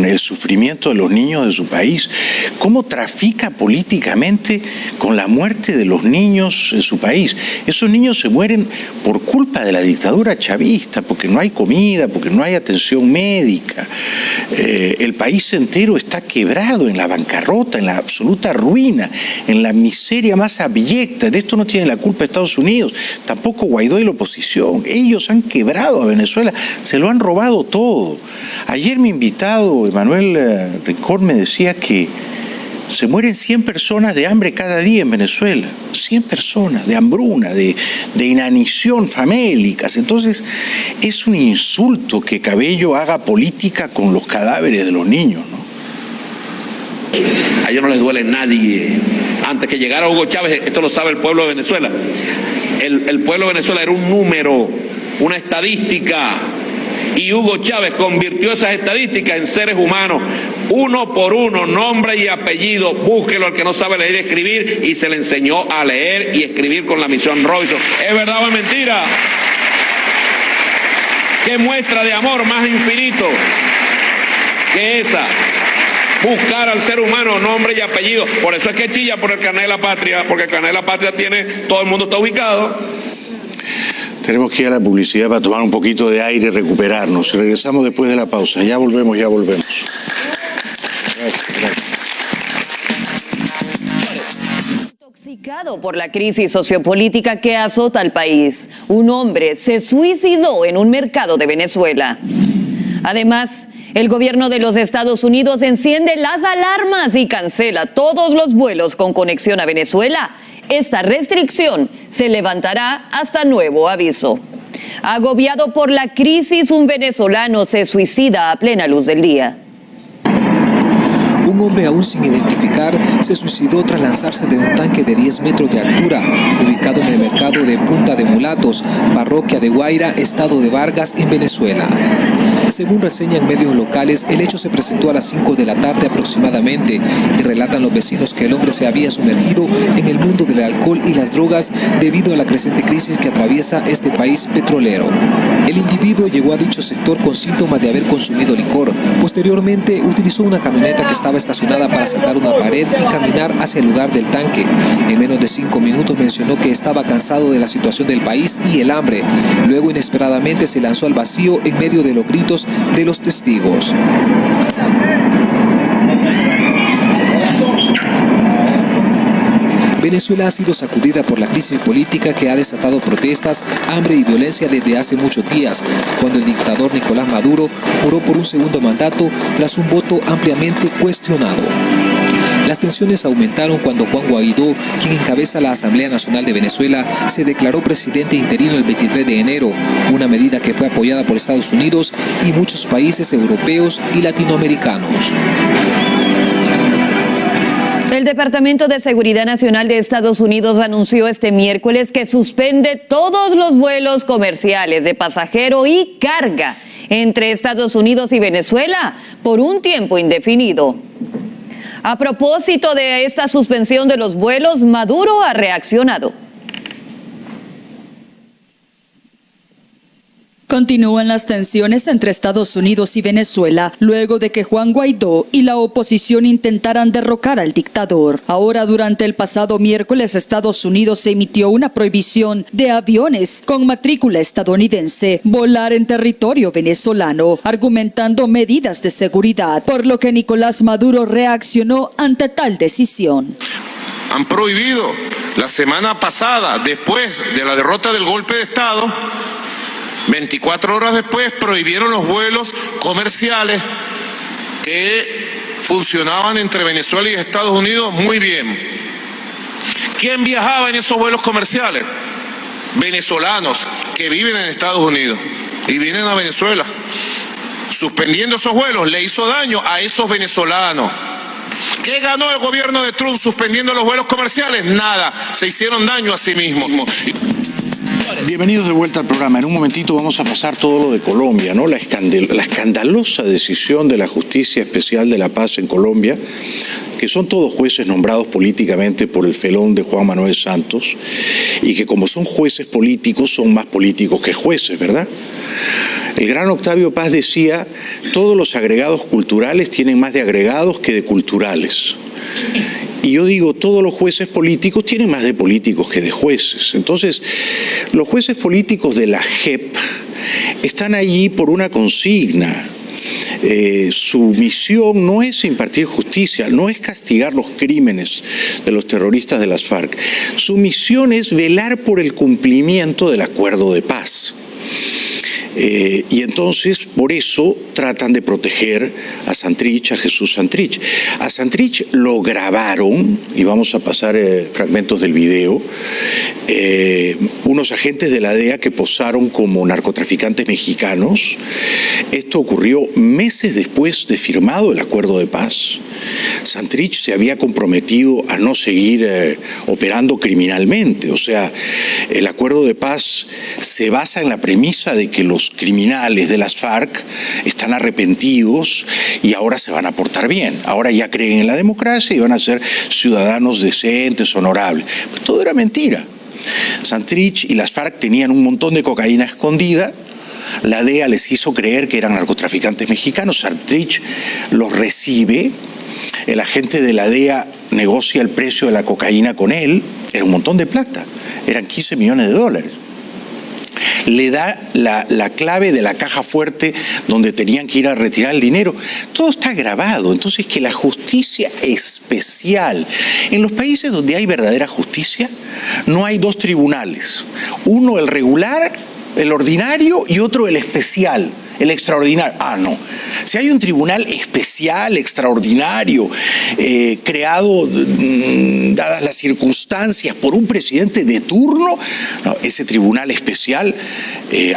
el sufrimiento de los niños de su país? ¿Cómo trafica políticamente con la muerte de los niños en su país? Esos niños se mueren por culpa de la dictadura chavista, porque no hay comida, porque no hay atención médica. El país entero está quebrado, en la bancarrota, en la absoluta ruina, en la miseria más abyecta. De esto no tiene la culpa Estados Unidos, tampoco Guaidó y la oposición. Ellos han quebrado a Venezuela, se lo han robado todo. Ayer mi invitado Emanuel Rincón me decía que se mueren 100 personas de hambre cada día en Venezuela, 100 personas de hambruna, de inanición famélicas. Entonces es un insulto que Cabello haga política con los cadáveres de los niños, ¿no? A ellos no les duele nadie. Antes que llegara Hugo Chávez, esto lo sabe el pueblo de Venezuela, el pueblo de Venezuela era un número, una estadística. Y Hugo Chávez convirtió esas estadísticas en seres humanos, uno por uno, nombre y apellido. Búsquelo al que no sabe leer y escribir, y se le enseñó a leer y escribir con la misión Robinson. ¿Es verdad o es mentira? ¿Qué muestra de amor más infinito que esa? Buscar al ser humano nombre y apellido. Por eso es que chilla por el carnet de la patria, porque el carnet de la patria tiene, todo el mundo está ubicado. Tenemos que ir a la publicidad para tomar un poquito de aire y recuperarnos. Regresamos después de la pausa. Ya volvemos. Gracias. Intoxicado por la crisis sociopolítica que azota al país, un hombre se suicidó en un mercado de Venezuela. Además, el gobierno de los Estados Unidos enciende las alarmas y cancela todos los vuelos con conexión a Venezuela. Esta restricción se levantará hasta nuevo aviso. Agobiado por la crisis, un venezolano se suicida a plena luz del día. Un hombre aún sin identificar se suicidó tras lanzarse de un tanque de 10 metros de altura, ubicado en el mercado de Punta de Mulatos, parroquia de Guaira, estado de Vargas, en Venezuela. Según reseñan medios locales, el hecho se presentó a las 5 de la tarde aproximadamente y relatan los vecinos que el hombre se había sumergido en el mundo del alcohol y las drogas debido a la creciente crisis que atraviesa este país petrolero. El individuo llegó a dicho sector con síntomas de haber consumido licor. Posteriormente, utilizó una camioneta que estaba estacionada para saltar una pared y caminar hacia el lugar del tanque. En menos de 5 minutos mencionó que estaba cansado de la situación del país y el hambre. Luego, inesperadamente, se lanzó al vacío en medio de los gritos de los testigos. Venezuela ha sido sacudida por la crisis política que ha desatado protestas, hambre y violencia desde hace muchos días, cuando el dictador Nicolás Maduro juró por un segundo mandato tras un voto ampliamente cuestionado. Las tensiones aumentaron cuando Juan Guaidó, quien encabeza la Asamblea Nacional de Venezuela, se declaró presidente interino el 23 de enero, una medida que fue apoyada por Estados Unidos y muchos países europeos y latinoamericanos. El Departamento de Seguridad Nacional de Estados Unidos anunció este miércoles que suspende todos los vuelos comerciales de pasajero y carga entre Estados Unidos y Venezuela por un tiempo indefinido. A propósito de esta suspensión de los vuelos, Maduro ha reaccionado. Continúan las tensiones entre Estados Unidos y Venezuela luego de que Juan Guaidó y la oposición intentaran derrocar al dictador. Ahora, durante el pasado miércoles, Estados Unidos emitió una prohibición de aviones con matrícula estadounidense volar en territorio venezolano, argumentando medidas de seguridad, por lo que Nicolás Maduro reaccionó ante tal decisión. Han prohibido la semana pasada, después de la derrota del golpe de Estado, 24 horas después prohibieron los vuelos comerciales que funcionaban entre Venezuela y Estados Unidos muy bien. ¿Quién viajaba en esos vuelos comerciales? Venezolanos que viven en Estados Unidos y vienen a Venezuela. Suspendiendo esos vuelos le hizo daño a esos venezolanos. ¿Qué ganó el gobierno de Trump suspendiendo los vuelos comerciales? Nada, se hicieron daño a sí mismos. Bienvenidos de vuelta al programa. En un momentito vamos a pasar todo lo de Colombia, ¿no? La escandalosa decisión de la Justicia Especial de la Paz en Colombia, que son todos jueces nombrados políticamente por el felón de Juan Manuel Santos, y que como son jueces políticos, son más políticos que jueces, ¿verdad? El gran Octavio Paz decía, todos los agregados culturales tienen más de agregados que de culturales. Y yo digo, todos los jueces políticos tienen más de políticos que de jueces. Entonces, los jueces políticos de la JEP están allí por una consigna. Su misión no es impartir justicia, no es castigar los crímenes de los terroristas de las FARC. Su misión es velar por el cumplimiento del acuerdo de paz. Y entonces, por eso, tratan de proteger a Santrich, a Jesús Santrich. A Santrich lo grabaron, y vamos a pasar fragmentos del video, unos agentes de la DEA que posaron como narcotraficantes mexicanos. Esto ocurrió meses después de firmado el acuerdo de paz. Santrich se había comprometido a no seguir operando criminalmente. O sea, el acuerdo de paz se basa en la premisa de que los criminales de las FARC están arrepentidos y ahora se van a portar bien. Ahora ya creen en la democracia y van a ser ciudadanos decentes, honorables. Pues todo era mentira. Santrich y las FARC tenían un montón de cocaína escondida. La DEA les hizo creer que eran narcotraficantes mexicanos. Santrich los recibe. El agente de la DEA negocia el precio de la cocaína con él. Era un montón de plata. Eran $15 millones. Le da la clave de la caja fuerte donde tenían que ir a retirar el dinero. Todo está grabado. Entonces, que la justicia especial, en los países donde hay verdadera justicia, no hay dos tribunales. Uno el regular, el ordinario, y otro el especial, el extraordinario. Ah, no. Si hay un tribunal especial, extraordinario, creado, dadas las circunstancias, por un presidente de turno, no, ese tribunal especial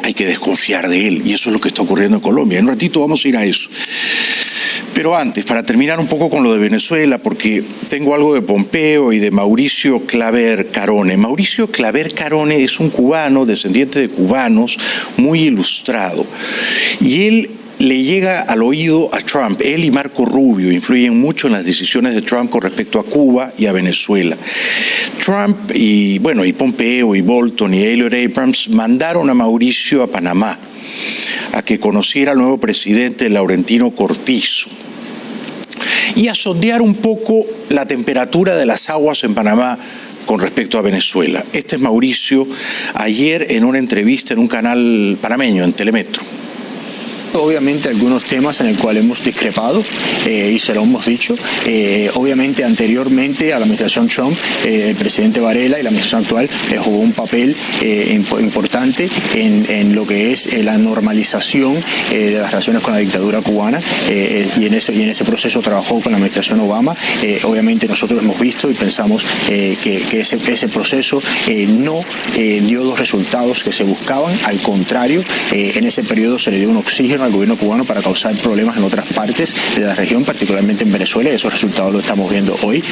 hay que desconfiar de él. Y eso es lo que está ocurriendo en Colombia. En un ratito vamos a ir a eso. Pero antes, para terminar un poco con lo de Venezuela, porque tengo algo de Pompeo y de Mauricio Claver Carone. Mauricio Claver Carone es un cubano, descendiente de cubanos, muy ilustrado. Y él le llega al oído a Trump. Él y Marco Rubio influyen mucho en las decisiones de Trump con respecto a Cuba y a Venezuela. Trump y Pompeo y Bolton y Elliot Abrams mandaron a Mauricio a Panamá a que conociera al nuevo presidente Laurentino Cortizo y a sondear un poco la temperatura de las aguas en Panamá con respecto a Venezuela. Este es Mauricio ayer en una entrevista en un canal panameño, en Telemetro. Obviamente algunos temas en el cual hemos discrepado y se lo hemos dicho. Obviamente anteriormente a la administración Trump, el presidente Varela y la administración actual jugó un papel importante en lo que es la normalización de las relaciones con la dictadura cubana y en ese proceso trabajó con la administración Obama. Obviamente nosotros hemos visto y pensamos que ese proceso no dio los resultados que se buscaban. Al contrario, en ese periodo se le dio un oxígeno al gobierno cubano para causar problemas en otras partes de la región, particularmente en Venezuela, y esos resultados los estamos viendo hoy.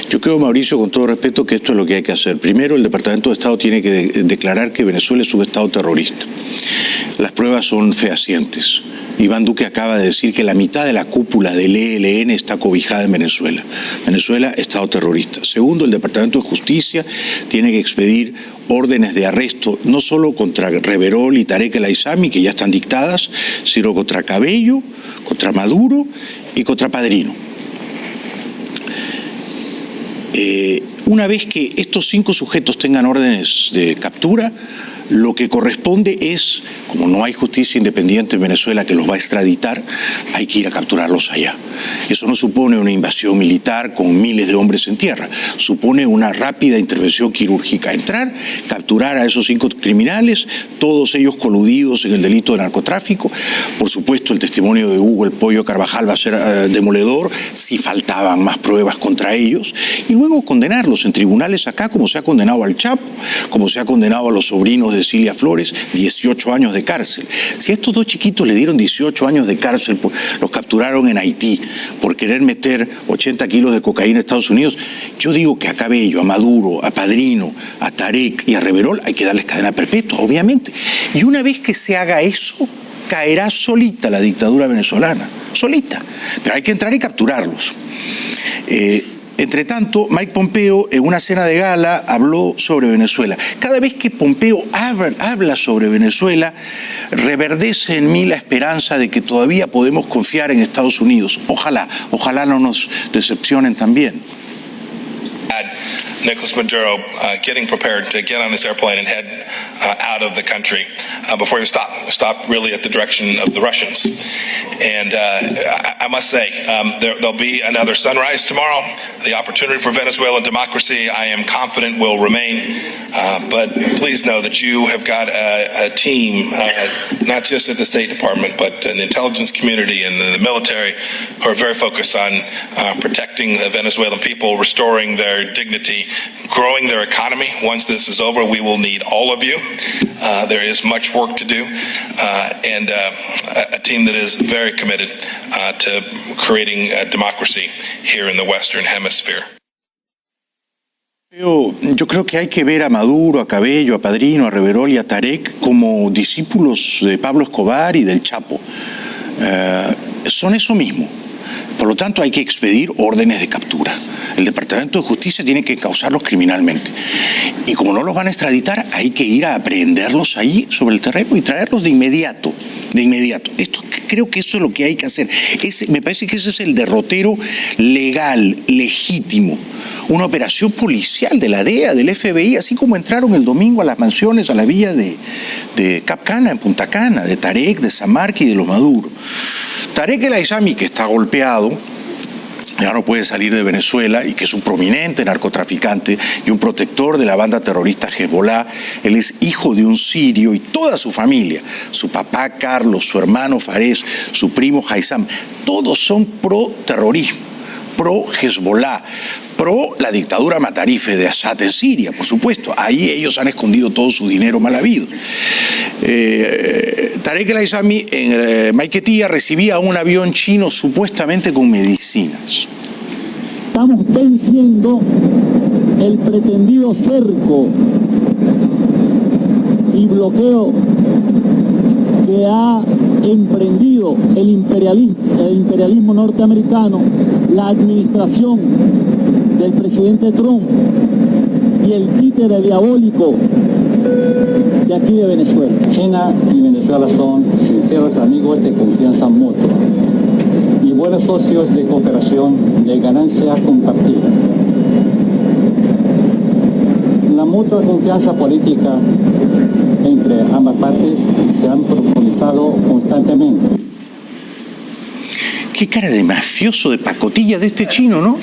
Yo creo, Mauricio, con todo respeto, que esto es lo que hay que hacer. Primero, el Departamento de Estado tiene que declarar que Venezuela es un Estado terrorista. Las pruebas son fehacientes. Iván Duque acaba de decir que la mitad de la cúpula del ELN está cobijada en Venezuela. Venezuela, Estado terrorista. Segundo, el Departamento de Justicia tiene que expedir órdenes de arresto, no solo contra Reverol y Tarek El Aissami, que ya están dictadas, sino contra Cabello, contra Maduro y contra Padrino. Una vez que estos 5 sujetos tengan órdenes de captura, lo que corresponde es, como no hay justicia independiente en Venezuela que los va a extraditar, hay que ir a capturarlos allá. Eso no supone una invasión militar con miles de hombres en tierra, supone una rápida intervención quirúrgica. Entrar, capturar a esos 5 criminales, todos ellos coludidos en el delito de narcotráfico. Por supuesto, el testimonio de Hugo El Pollo Carvajal va a ser demoledor si faltaban más pruebas contra ellos, y luego condenarlos en tribunales acá, como se ha condenado al Chapo, como se ha condenado a los sobrinos de Cilia Flores, 18 años de cárcel. Si a estos 2 chiquitos le dieron 18 años de cárcel, los capturaron en Haití por querer meter 80 kilos de cocaína a Estados Unidos, yo digo que a Cabello, a Maduro, a Padrino, a Tarek y a Reverol hay que darles cadena perpetua, obviamente. Y una vez que se haga eso, caerá solita la dictadura venezolana, solita. Pero hay que entrar y capturarlos. Entre tanto, Mike Pompeo, en una cena de gala, habló sobre Venezuela. Cada vez que Pompeo habla sobre Venezuela, reverdece en mí la esperanza de que todavía podemos confiar en Estados Unidos. Ojalá no nos decepcionen también. Nicolas Maduro getting prepared to get on this airplane and head out of the country before he stopped really at the direction of the Russians. And I must say, there'll be another sunrise tomorrow. The opportunity for Venezuelan democracy, I am confident, will remain. But please know that you have got a team, not just at the State Department, but in the intelligence community and the military, who are very focused on protecting the Venezuelan people, restoring their dignity, growing their economy. Once this is over, we will need all of you. There is much work to do, and a team that is very committed to creating a democracy here in the Western Hemisphere. Yo creo que hay que ver a Maduro, a Cabello, a Padrino, a Reverol y a Tarek como discípulos de Pablo Escobar y del Chapo. Son eso mismo. Por lo tanto, hay que expedir órdenes de captura. El Departamento de Justicia tiene que encauzarlos criminalmente. Y como no los van a extraditar, hay que ir a aprehenderlos ahí sobre el terreno y traerlos de inmediato. Creo que eso es lo que hay que hacer. Me parece que ese es el derrotero legal, legítimo. Una operación policial de la DEA, del FBI, así como entraron el domingo a las mansiones, a la villa de Cap Cana, en Punta Cana, de Tarek, de Samarqui y de los Maduro. Tarek El Aissami, que está golpeado, ya no puede salir de Venezuela y que es un prominente narcotraficante y un protector de la banda terrorista Hezbollah. Él es hijo de un sirio y toda su familia, su papá Carlos, su hermano Fares, su primo Haitham, todos son pro-terrorismo, pro-Hezbollah, pro la dictadura matarife de Assad en Siria, por supuesto. Ahí ellos han escondido todo su dinero mal habido. Tarek El Aissami en Maiquetía recibía un avión chino supuestamente con medicinas. Estamos venciendo el pretendido cerco y bloqueo que ha emprendido el imperialismo norteamericano, la administración del presidente Trump y el títere diabólico de aquí de Venezuela. China y Venezuela son sinceros amigos de confianza mutua y buenos socios de cooperación de ganancia compartida. La La mutua confianza política entre ambas partes se han profundizado constantemente. Qué cara de mafioso, de pacotilla de este chino, ¿no?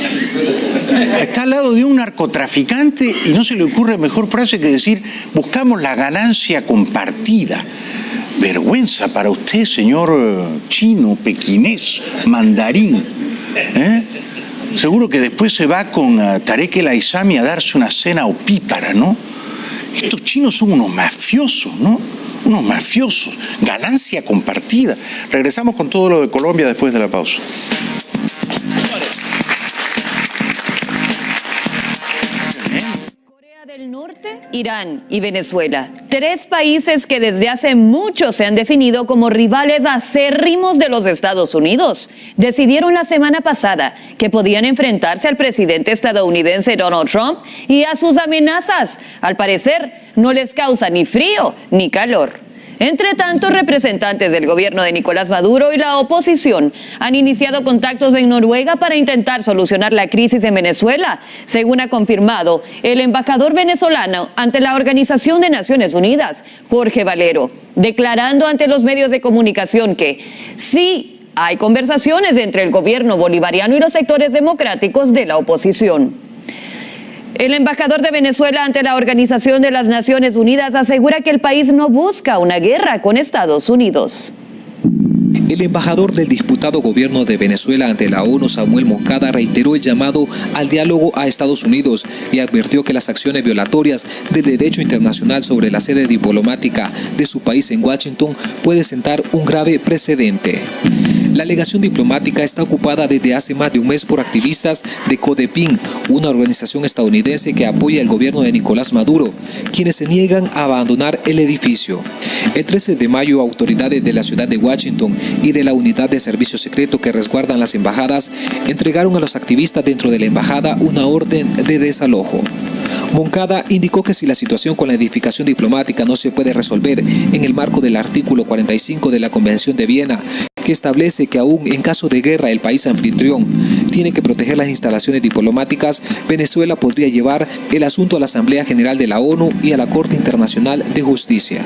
Está al lado de un narcotraficante y no se le ocurre mejor frase que decir: buscamos la ganancia compartida. Vergüenza para usted, señor chino, pequinés, mandarín. Seguro que después se va con Tarek El Aissami a darse una cena opípara, ¿no? Estos chinos son unos mafiosos, ¿no? Unos mafiosos. Ganancia compartida. Regresamos con todo lo de Colombia después de la pausa. Del Norte, Irán y Venezuela, 3 países que desde hace mucho se han definido como rivales acérrimos de los Estados Unidos, decidieron la semana pasada que podían enfrentarse al presidente estadounidense Donald Trump y a sus amenazas. Al parecer, no les causa ni frío ni calor. Entre tanto, representantes del gobierno de Nicolás Maduro y la oposición han iniciado contactos en Noruega para intentar solucionar la crisis en Venezuela, según ha confirmado el embajador venezolano ante la Organización de Naciones Unidas, Jorge Valero, declarando ante los medios de comunicación que sí hay conversaciones entre el gobierno bolivariano y los sectores democráticos de la oposición. El embajador de Venezuela ante la Organización de las Naciones Unidas asegura que el país no busca una guerra con Estados Unidos. El embajador del disputado gobierno de Venezuela ante la ONU, Samuel Moncada, reiteró el llamado al diálogo a Estados Unidos y advirtió que las acciones violatorias del derecho internacional sobre la sede diplomática de su país en Washington puede sentar un grave precedente. La legación diplomática está ocupada desde hace más de un mes por activistas de CODEPIN, una organización estadounidense que apoya el gobierno de Nicolás Maduro, quienes se niegan a abandonar el edificio. El 13 de mayo, autoridades de la ciudad de Washington y de la unidad de servicio secreto que resguardan las embajadas entregaron a los activistas dentro de la embajada una orden de desalojo. Moncada indicó que si la situación con la edificación diplomática no se puede resolver en el marco del artículo 45 de la Convención de Viena, que establece que aún en caso de guerra el país anfitrión tiene que proteger las instalaciones diplomáticas, Venezuela podría llevar el asunto a la Asamblea General de la ONU y a la Corte Internacional de Justicia.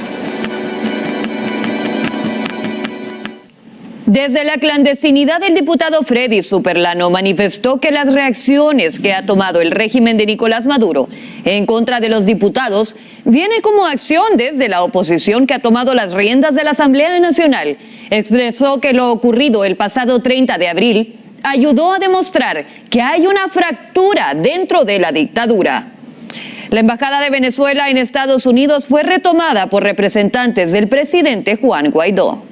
Desde la clandestinidad, el diputado Freddy Superlano manifestó que las reacciones que ha tomado el régimen de Nicolás Maduro en contra de los diputados viene como acción desde la oposición que ha tomado las riendas de la Asamblea Nacional. Expresó que lo ocurrido el pasado 30 de abril ayudó a demostrar que hay una fractura dentro de la dictadura. La embajada de Venezuela en Estados Unidos fue retomada por representantes del presidente Juan Guaidó.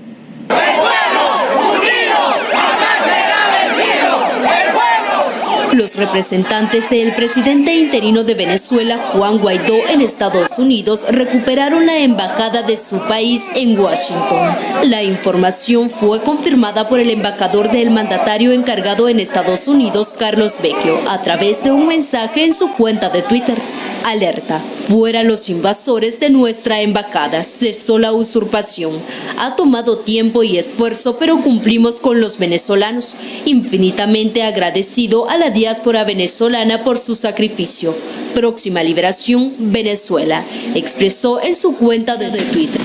Los representantes del presidente interino de Venezuela, Juan Guaidó, en Estados Unidos recuperaron la embajada de su país en Washington. La información fue confirmada por el embajador del mandatario encargado en Estados Unidos, Carlos Vecchio, a través de un mensaje en su cuenta de Twitter. Alerta: fuera los invasores de nuestra embajada, cesó la usurpación. Ha tomado tiempo y esfuerzo, pero cumplimos con los venezolanos. Infinitamente agradecido a la diáspora venezolana por su sacrificio. Próxima liberación, Venezuela, expresó en su cuenta de Twitter.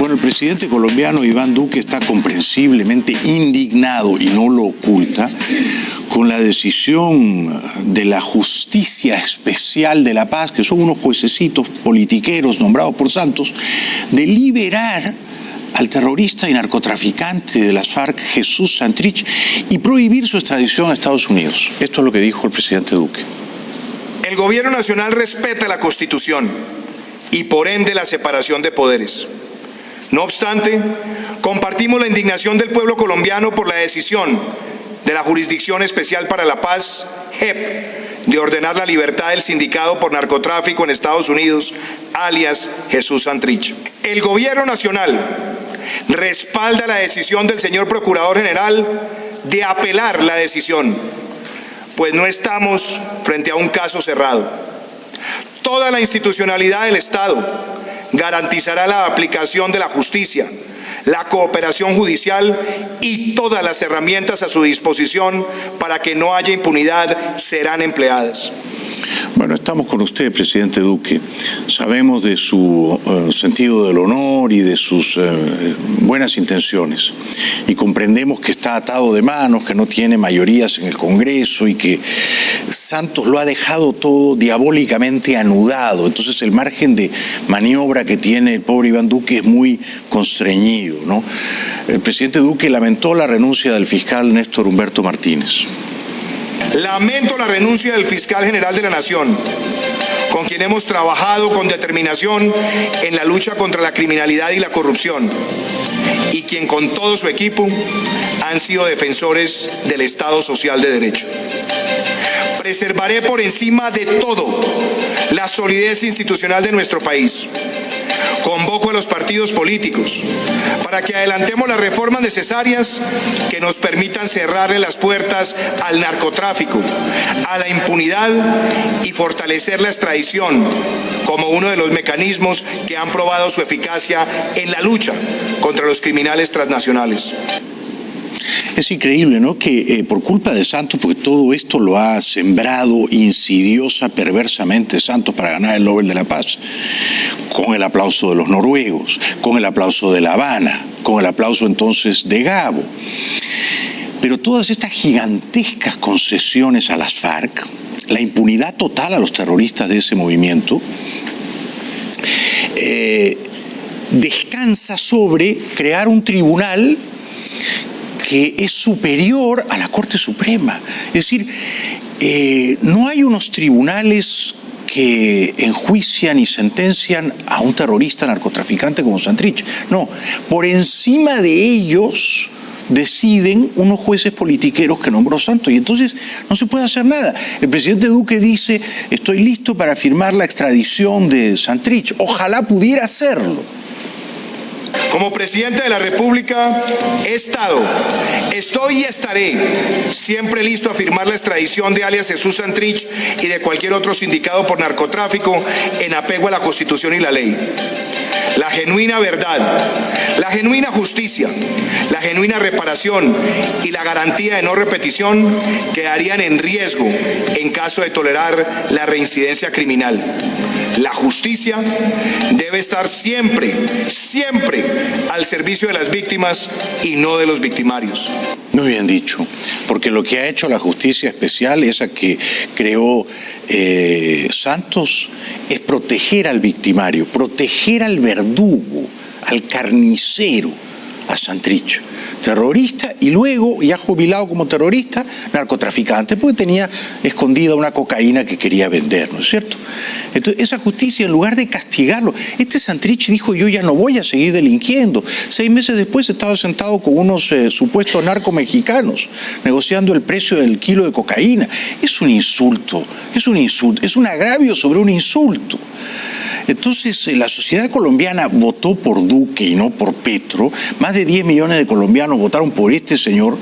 Bueno, el presidente colombiano Iván Duque está comprensiblemente indignado, y no lo oculta, con la decisión de la Justicia Especial de la Paz, que son unos juececitos politiqueros nombrados por Santos, de liberar al terrorista y narcotraficante de las FARC, Jesús Santrich, y prohibir su extradición a Estados Unidos. Esto es lo que dijo el presidente Duque. El gobierno nacional respeta la Constitución y por ende la separación de poderes. No obstante, compartimos la indignación del pueblo colombiano por la decisión de la Jurisdicción Especial para la Paz, JEP, de ordenar la libertad del sindicado por narcotráfico en Estados Unidos, alias Jesús Santrich. El gobierno nacional respalda la decisión del señor Procurador General de apelar la decisión, pues no estamos frente a un caso cerrado. Toda la institucionalidad del Estado garantizará la aplicación de la justicia, la cooperación judicial y todas las herramientas a su disposición para que no haya impunidad serán empleadas. Bueno, estamos con usted, presidente Duque. Sabemos de su sentido del honor y de sus buenas intenciones. Y comprendemos que está atado de manos, que no tiene mayorías en el Congreso y que Santos lo ha dejado todo diabólicamente anudado. Entonces el margen de maniobra que tiene el pobre Iván Duque es muy constreñido, ¿no? El presidente Duque lamentó la renuncia del fiscal Néstor Humberto Martínez. Lamento la renuncia del fiscal general de la Nación, con quien hemos trabajado con determinación en la lucha contra la criminalidad y la corrupción, y quien con todo su equipo han sido defensores del Estado Social de Derecho. Preservaré por encima de todo la solidez institucional de nuestro país. Convoco a los partidos políticos para que adelantemos las reformas necesarias que nos permitan cerrarle las puertas al narcotráfico, a la impunidad y fortalecer la extradición como uno de los mecanismos que han probado su eficacia en la lucha contra los criminales transnacionales. Es increíble, ¿no?, que por culpa de Santos, porque todo esto lo ha sembrado insidiosa, perversamente Santos para ganar el Nobel de la Paz, con el aplauso de los noruegos, con el aplauso de La Habana, con el aplauso entonces de Gabo. Pero todas estas gigantescas concesiones a las FARC, la impunidad total a los terroristas de ese movimiento, descansa sobre crear un tribunal que es superior a la Corte Suprema. Es decir, no hay unos tribunales que enjuician y sentencian a un terrorista narcotraficante como Santrich. No, por encima de ellos deciden unos jueces politiqueros que nombró Santos, y entonces no se puede hacer nada. El presidente Duque dice: estoy listo para firmar la extradición de Santrich. Ojalá pudiera hacerlo. Como presidente de la República he estado, estoy y estaré siempre listo a firmar la extradición de alias Jesús Santrich y de cualquier otro sindicado por narcotráfico en apego a la Constitución y la ley. La genuina verdad, la genuina justicia, la genuina reparación y la garantía de no repetición quedarían en riesgo en caso de tolerar la reincidencia criminal. La justicia debe estar siempre, siempre al servicio de las víctimas y no de los victimarios. Muy bien dicho, porque lo que ha hecho la justicia especial, esa que creó Santos, es proteger al victimario, proteger al verdugo, al carnicero, a Santrich, terrorista, y luego, ya jubilado como terrorista, narcotraficante, porque tenía escondida una cocaína que quería vender, ¿no es cierto? Entonces, esa justicia, en lugar de castigarlo, Santrich dijo: yo ya no voy a seguir delinquiendo. 6 meses después estaba sentado con unos supuestos narcomexicanos, negociando el precio del kilo de cocaína. Es un insulto, es un agravio sobre un insulto. Entonces, la sociedad colombiana votó por Duque y no por Petro. Más de 10 millones de colombianos votaron por este señor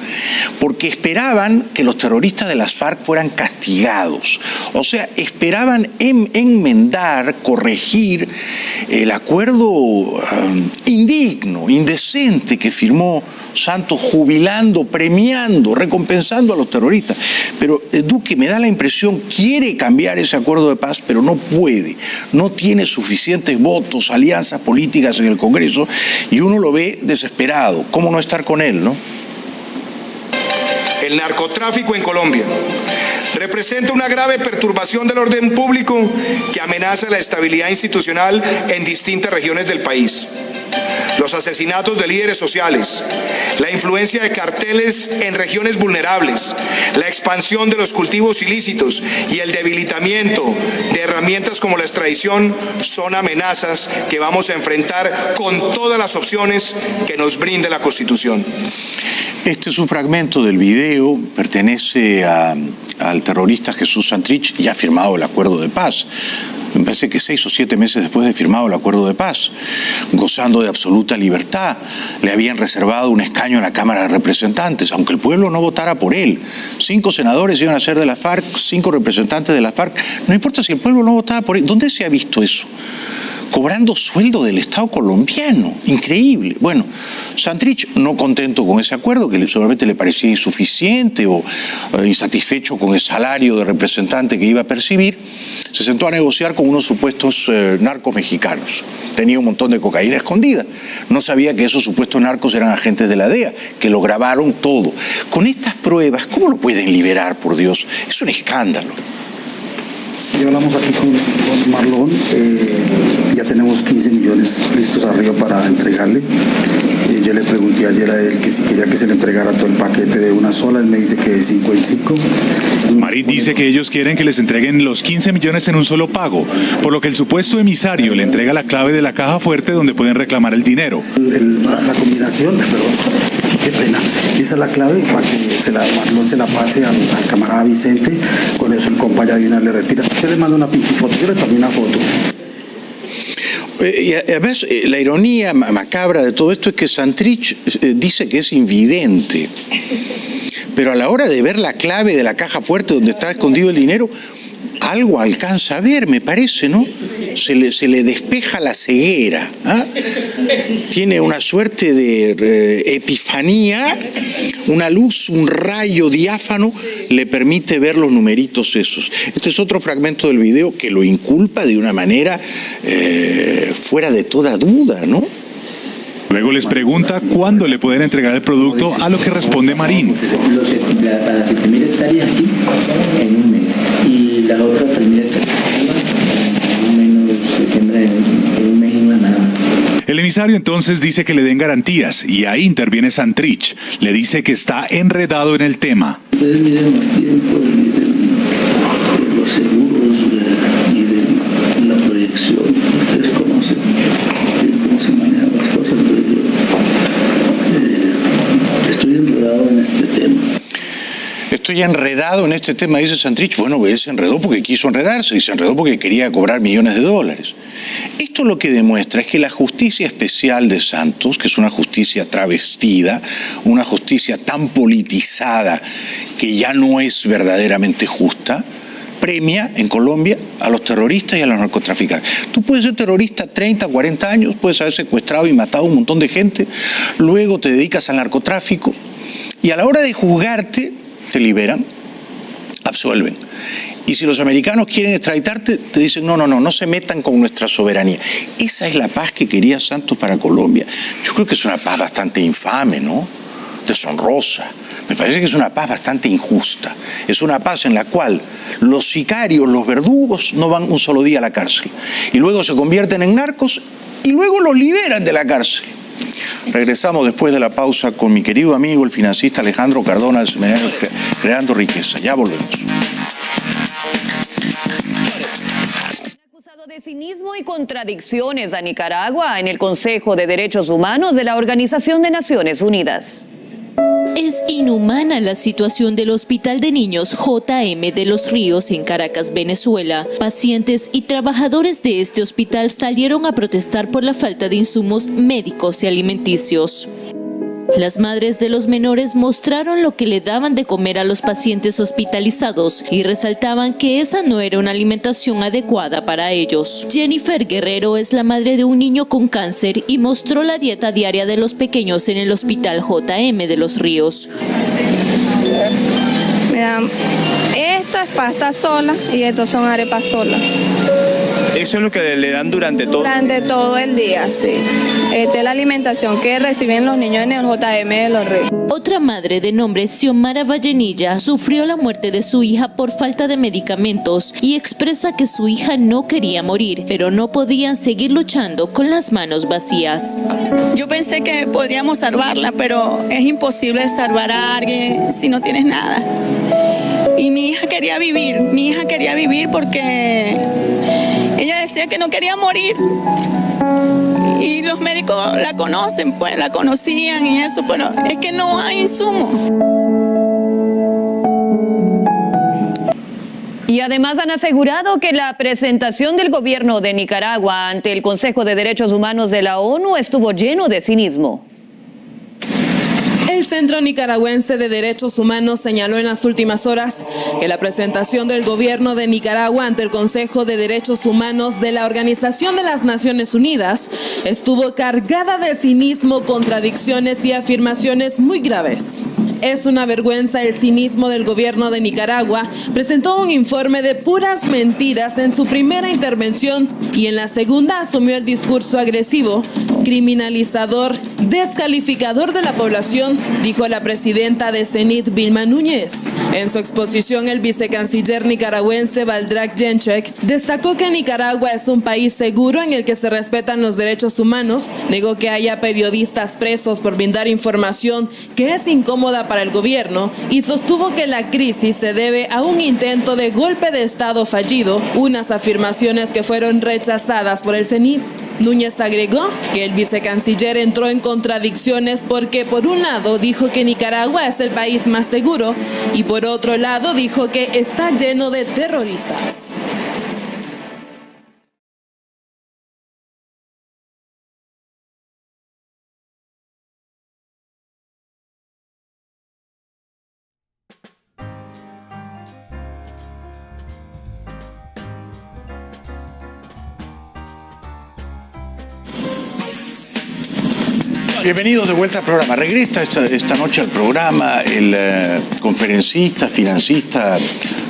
porque esperaban que los terroristas de las FARC fueran castigados. O sea, esperaban enmendar, corregir el acuerdo indigno, indecente que firmó Santos, jubilando, premiando, recompensando a los terroristas. Pero Duque, me da la impresión, quiere cambiar ese acuerdo de paz, pero no puede. No tiene suficientes votos, alianzas políticas en el Congreso, y uno lo ve desesperado. ¿Cómo no estar con él, no? El narcotráfico en Colombia representa una grave perturbación del orden público que amenaza la estabilidad institucional en distintas regiones del país. Los asesinatos de líderes sociales, la influencia de carteles en regiones vulnerables, la expansión de los cultivos ilícitos y el debilitamiento de herramientas como la extradición son amenazas que vamos a enfrentar con todas las opciones que nos brinde la Constitución. Este es un fragmento del video, pertenece al terrorista Jesús Santrich, y ha firmado el acuerdo de paz. Me parece que 6 o 7 meses después de firmado el acuerdo de paz, gozando de absoluta libertad. Le habían reservado un escaño en la Cámara de Representantes, aunque el pueblo no votara por él. 5 senadores iban a ser de la FARC, 5 representantes de la FARC. No importa si el pueblo no votaba por él. ¿Dónde se ha visto eso? Cobrando sueldo del Estado colombiano. Increíble. Bueno, Santrich, no contento con ese acuerdo, que seguramente le parecía insuficiente o insatisfecho con el salario de representante que iba a percibir, se sentó a negociar con unos supuestos narcos mexicanos. Tenía un montón de cocaína escondida. No sabía que esos supuestos narcos eran agentes de la DEA, que lo grabaron todo. Con estas pruebas, ¿cómo lo pueden liberar, por Dios? Es un escándalo. Ya hablamos aquí con Marlon, ya tenemos 15 millones listos arriba para entregarle. Yo le pregunté ayer a él que si quería que se le entregara todo el paquete de una sola, él me dice que de 5 en 5. Marín dice que ellos quieren que les entreguen los 15 millones en un solo pago, por lo que el supuesto emisario le entrega la clave de la caja fuerte donde pueden reclamar el dinero. La combinación, perdón, qué pena, esa es la clave para que Marlon se la pase al camarada Vicente, con eso el compa ya viene le retira. Yo le mando una pinche foto, yo le tomé una foto. Y además, la ironía macabra de todo esto es que Santrich dice que es invidente, pero a la hora de ver la clave de la caja fuerte donde está escondido el dinero, algo alcanza a ver, me parece, ¿no? Se le despeja la ceguera, ¿ah? Tiene una suerte de epifanía, una luz, un rayo diáfano le permite ver los numeritos esos. Este es otro fragmento del video que lo inculpa de una manera fuera de toda duda, ¿no? Luego les pregunta cuándo le pueden entregar el producto, a lo que responde Marín. La 7.000 estaría aquí en un mes y la otra 3.000 más o menos septiembre en un mes y una nada. El emisario entonces dice que le den garantías y ahí interviene Santrich. Le dice que está enredado en el tema. Ustedes miden más tiempo de los seguros y de la proyección. Ustedes conocen cómo se manejan las cosas, pero yo estoy enredado en este tema. Estoy enredado en este tema, dice Santrich. Bueno, él se enredó porque quiso enredarse y se enredó porque quería cobrar millones de dólares. Esto lo que demuestra es que la justicia especial de Santos, que es una justicia travestida, una justicia tan politizada que ya no es verdaderamente justa, premia en Colombia a los terroristas y a los narcotraficantes. Tú puedes ser terrorista 30, 40 años, puedes haber secuestrado y matado a un montón de gente, luego te dedicas al narcotráfico y a la hora de juzgarte te liberan, absuelven. Y si los americanos quieren extraditarte, te dicen, no se metan con nuestra soberanía. Esa es la paz que quería Santos para Colombia. Yo creo que es una paz bastante infame, ¿no? Deshonrosa. Me parece que es una paz bastante injusta. Es una paz en la cual los sicarios, los verdugos, no van un solo día a la cárcel. Y luego se convierten en narcos y luego los liberan de la cárcel. Regresamos después de la pausa con mi querido amigo, el financista Alejandro Cardona, creando riqueza. Ya volvemos. Acusado de cinismo y contradicciones a Nicaragua en el Consejo de Derechos Humanos de la Organización de Naciones Unidas. Es inhumana la situación del Hospital de Niños JM de Los Ríos en Caracas, Venezuela. Pacientes y trabajadores de este hospital salieron a protestar por la falta de insumos médicos y alimenticios. Las madres de los menores mostraron lo que le daban de comer a los pacientes hospitalizados y resaltaban que esa no era una alimentación adecuada para ellos. Jennifer Guerrero es la madre de un niño con cáncer y mostró la dieta diaria de los pequeños en el Hospital JM de Los Ríos. Mira, esto es pasta sola y estos son arepas solas. ¿Eso es lo que le dan durante todo? Durante todo el día, sí. Esta es la alimentación que reciben los niños en el JM de Los Ríos. Otra madre de nombre Xiomara Vallenilla sufrió la muerte de su hija por falta de medicamentos y expresa que su hija no quería morir, pero no podían seguir luchando con las manos vacías. Yo pensé que podríamos salvarla, pero es imposible salvar a alguien si no tienes nada. Y mi hija quería vivir porque ella decía que no quería morir. Y los médicos la conocen, pues la conocían y eso, pero es que no hay insumos. Y además han asegurado que la presentación del gobierno de Nicaragua ante el Consejo de Derechos Humanos de la ONU estuvo lleno de cinismo. El Centro Nicaragüense de Derechos Humanos señaló en las últimas horas que la presentación del gobierno de Nicaragua ante el Consejo de Derechos Humanos de la Organización de las Naciones Unidas estuvo cargada de cinismo, contradicciones y afirmaciones muy graves. es una vergüenza el cinismo del gobierno de Nicaragua, presentó un informe de puras mentiras en su primera intervención y en la segunda asumió el discurso agresivo, criminalizador, descalificador de la población, dijo la presidenta de CENIT, Vilma Núñez. En su exposición, el vicecanciller nicaragüense Valdrak Jenchek destacó que Nicaragua es un país seguro en el que se respetan los derechos humanos, negó que haya periodistas presos por brindar información que es incómoda para el gobierno y sostuvo que la crisis se debe a un intento de golpe de Estado fallido, unas afirmaciones que fueron rechazadas por el CENIT. Núñez agregó que el vicecanciller entró en contradicciones porque por un lado dijo que Nicaragua es el país más seguro y por otro lado dijo que está lleno de terroristas. Bienvenidos de vuelta al programa. Regresa esta noche al programa el conferencista, financista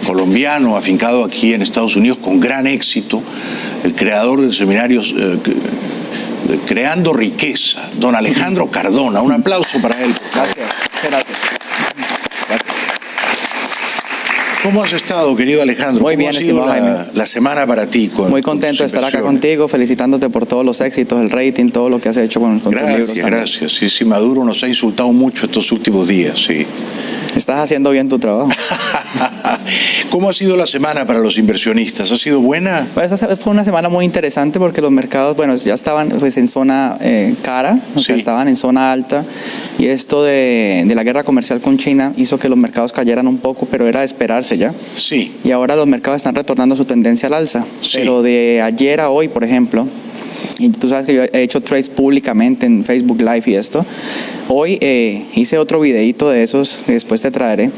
colombiano, afincado aquí en Estados Unidos con gran éxito, el creador del seminario Creando Riqueza, don Alejandro Cardona. Un aplauso para él. Gracias. ¿Cómo has estado, querido Alejandro? Muy bien, estimado Jaime. La semana para ti. Muy contento de estar acá contigo, felicitándote por todos los éxitos, el rating, todo lo que has hecho con tus libros también. Gracias. Sí, Maduro nos ha insultado mucho estos últimos días, sí. Estás haciendo bien tu trabajo. ¿Cómo ha sido la semana para los inversionistas? ¿Ha sido buena? Pues esa fue una semana muy interesante porque los mercados, bueno, ya estaban pues en zona cara, o sea, estaban en zona alta, y esto de la guerra comercial con China hizo que los mercados cayeran un poco, pero era de esperarse ya. Sí. Y ahora los mercados están retornando a su tendencia al alza. Sí. Pero de ayer a hoy, por ejemplo, y tú sabes que yo he hecho trades públicamente en Facebook Live y esto. Hoy hice otro videito de esos que después te traeré,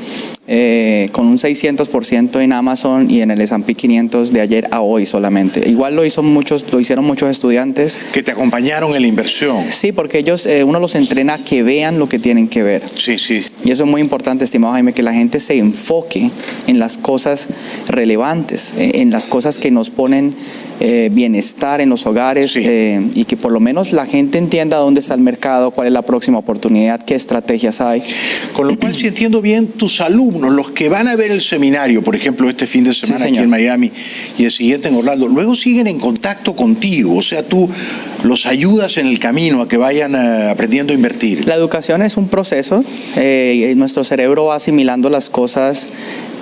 con un 600% en Amazon y en el S&P 500 de ayer a hoy solamente. Igual lo hicieron muchos estudiantes. Que te acompañaron en la inversión. Sí, porque ellos, uno los entrena a que vean lo que tienen que ver. Sí. Y eso es muy importante, estimado Jaime, que la gente se enfoque en las cosas relevantes, en las cosas que nos ponen bienestar en los hogares, y que por lo menos la gente entienda dónde está el mercado, cuál es la próxima oportunidad, qué estrategias hay. Con lo cual, si entiendo bien, tus alumnos, los que van a ver el seminario, por ejemplo, este fin de semana aquí en Miami y el siguiente en Orlando, luego siguen en contacto contigo, o sea, tú los ayudas en el camino a que vayan aprendiendo a invertir. La educación es un proceso, nuestro cerebro va asimilando las cosas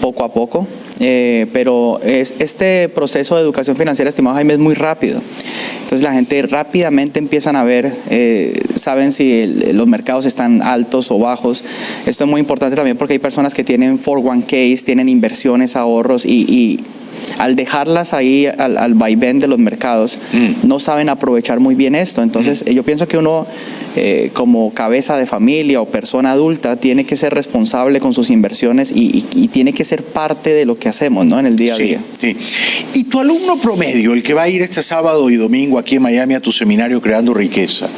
poco a poco. Pero este proceso de educación financiera, estimado Jaime, es muy rápido. Entonces la gente rápidamente empiezan a ver, saben si los mercados están altos o bajos. Esto es muy importante también porque hay personas que tienen 401ks, tienen inversiones, ahorros y al dejarlas ahí al vaivén de los mercados, no saben aprovechar muy bien esto. Entonces yo pienso que uno como cabeza de familia o persona adulta tiene que ser responsable con sus inversiones y tiene que ser parte de lo que hacemos, ¿no? En el día a día. Sí. Y tu alumno promedio, el que va a ir este sábado y domingo aquí en Miami a tu seminario Creando Riqueza,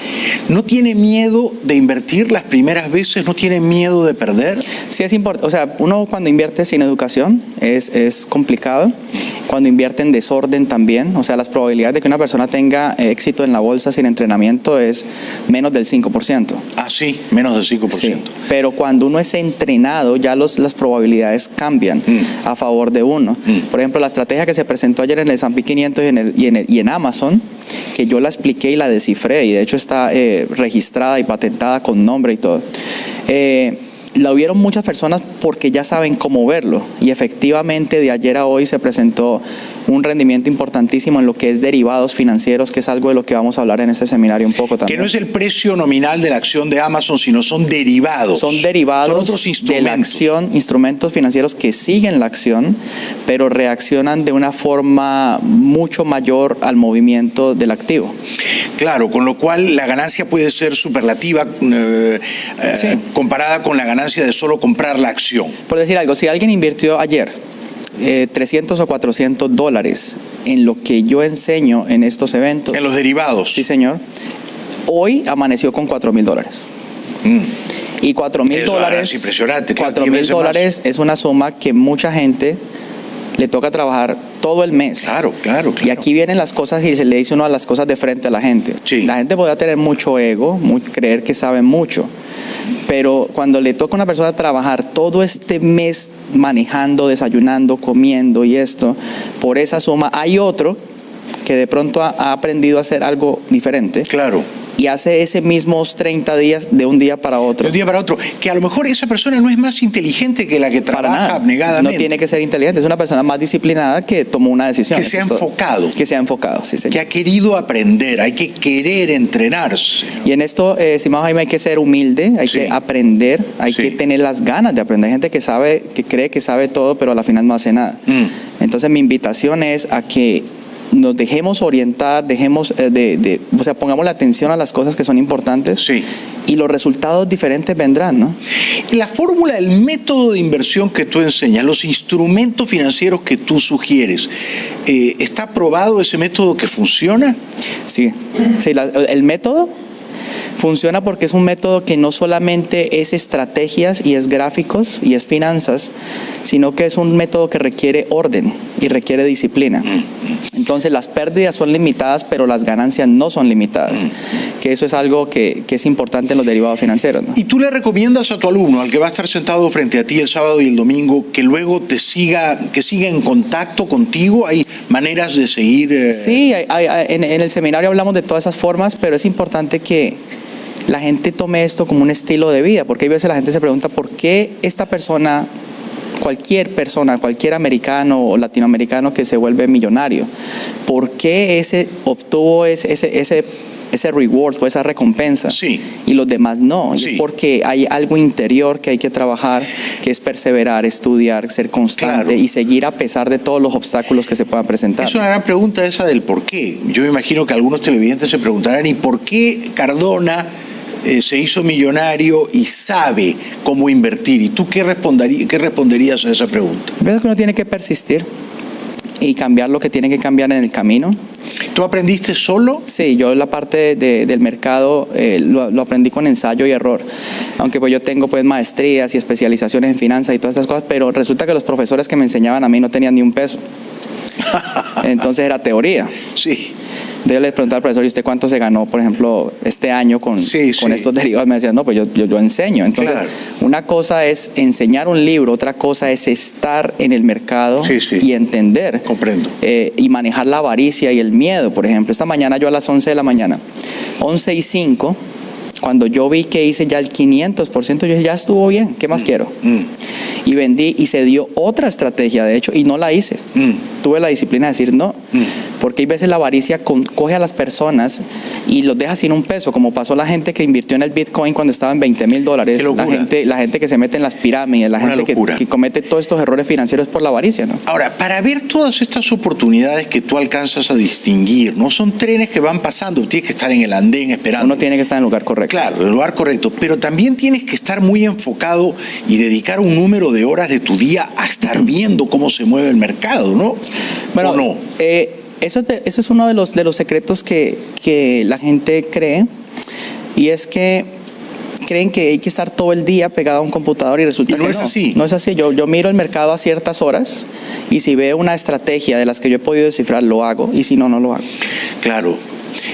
¿no tiene miedo de invertir las primeras veces? ¿No tiene miedo de perder? Sí, es importante. O sea, uno cuando invierte sin educación es complicado. Cuando invierte en desorden también, o sea, las probabilidades de que una persona tenga éxito en la bolsa sin entrenamiento es menos del 5%. Ah, sí, menos del 5%. Sí, pero cuando uno es entrenado, ya las probabilidades cambian a favor de uno. Por ejemplo, la estrategia que se presentó ayer en el S&P 500 y en Amazon, que yo la expliqué y la descifré, y de hecho está registrada y patentada con nombre y todo. La vieron muchas personas porque ya saben cómo verlo, y efectivamente de ayer a hoy se presentó un rendimiento importantísimo en lo que es derivados financieros, que es algo de lo que vamos a hablar en este seminario un poco también. Que no es el precio nominal de la acción de Amazon, sino son derivados. Son derivados, son otros instrumentos de la acción, instrumentos financieros que siguen la acción, pero reaccionan de una forma mucho mayor al movimiento del activo. Claro, con lo cual la ganancia puede ser superlativa comparada con la ganancia de solo comprar la acción. Por decir algo, si alguien invirtió ayer $300 o $400 en lo que yo enseño en estos eventos. En los derivados. Sí, señor. Hoy amaneció con $4,000. Y $4,000, es impresionante. $4,000 es una suma que mucha gente le toca trabajar todo el mes. Claro. Y aquí vienen las cosas y se le dice uno a las cosas de frente a la gente. Sí. La gente podrá tener mucho ego, creer que sabe mucho, pero cuando le toca a una persona trabajar todo este mes manejando, desayunando, comiendo y esto, por esa suma, hay otro que de pronto ha aprendido a hacer algo diferente. Claro. Y hace ese mismos 30 días de un día para otro. De un día para otro. Que a lo mejor esa persona no es más inteligente que la que trabaja abnegadamente. No tiene que ser inteligente, es una persona más disciplinada que tomó una decisión. Que se ha enfocado. Que se ha enfocado, sí, señor. Que ha querido aprender, hay que querer entrenarse. Y en esto, estimado Jaime, hay que ser humilde, hay que aprender, hay que tener las ganas de aprender. Hay gente que sabe, que cree que sabe todo, pero a la final no hace nada. Entonces mi invitación es a que nos dejemos orientar, o sea, pongamos la atención a las cosas que son importantes y los resultados diferentes vendrán, ¿no? La fórmula, el método de inversión que tú enseñas, los instrumentos financieros que tú sugieres, ¿está probado ese método que funciona? Sí, el método funciona porque es un método que no solamente es estrategias y es gráficos y es finanzas, sino que es un método que requiere orden y requiere disciplina. Entonces las pérdidas son limitadas, pero las ganancias no son limitadas. Que eso es algo que es importante en los derivados financieros, ¿no? ¿Y tú le recomiendas a tu alumno, al que va a estar sentado frente a ti el sábado y el domingo, que luego que siga en contacto contigo? ¿Hay maneras de seguir? Sí, en el seminario hablamos de todas esas formas, pero es importante que la gente tome esto como un estilo de vida, porque hay veces la gente se pregunta por qué esta persona, cualquier americano o latinoamericano que se vuelve millonario, ¿por qué obtuvo ese reward, esa recompensa? Y los demás no. Y es porque hay algo interior que hay que trabajar, que es perseverar, estudiar, ser constante y seguir a pesar de todos los obstáculos que se puedan presentar. Es una gran pregunta esa del por qué. Yo me imagino que algunos televidentes se preguntarán, ¿y por qué Cardona se hizo millonario y sabe cómo invertir? ¿Y tú qué responderías a esa pregunta? Creo que uno tiene que persistir y cambiar lo que tiene que cambiar en el camino. ¿Tú aprendiste solo? Sí, yo la parte del mercado lo aprendí con ensayo y error. Aunque pues yo tengo pues maestrías y especializaciones en finanzas y todas estas cosas, pero resulta que los profesores que me enseñaban a mí no tenían ni un peso. Entonces era teoría. Sí. Yo le preguntaba al profesor, ¿y usted cuánto se ganó, por ejemplo, este año con estos derivados? Me decían, no, pues yo enseño. Entonces, una cosa es enseñar un libro, otra cosa es estar en el mercado y entender. Comprendo. Y manejar la avaricia y el miedo. Por ejemplo, esta mañana yo a las 11 de la mañana, 11:05, cuando yo vi que hice ya el 500%, yo dije, ya estuvo bien, ¿qué más quiero? Y vendí y se dio otra estrategia, de hecho, y no la hice. Tuve la disciplina de decir no, porque hay veces la avaricia coge a las personas y los deja sin un peso, como pasó la gente que invirtió en el Bitcoin cuando estaba en $20,000, la gente que se mete en las pirámides, la gente que comete todos estos errores financieros por la avaricia, ¿no? Ahora, para ver todas estas oportunidades que tú alcanzas a distinguir, no son trenes que van pasando, tienes que estar en el andén esperando. Uno tiene que estar en el lugar correcto. Claro, en el lugar correcto, pero también tienes que estar muy enfocado y dedicar un número de horas de tu día a estar viendo cómo se mueve el mercado, ¿no? Bueno, ¿o no? Eso es uno de los secretos que la gente cree, y es que creen que hay que estar todo el día pegado a un computador y resulta que no es así. No es así. Yo miro el mercado a ciertas horas y si veo una estrategia de las que yo he podido descifrar, lo hago, y si no, no lo hago. Claro.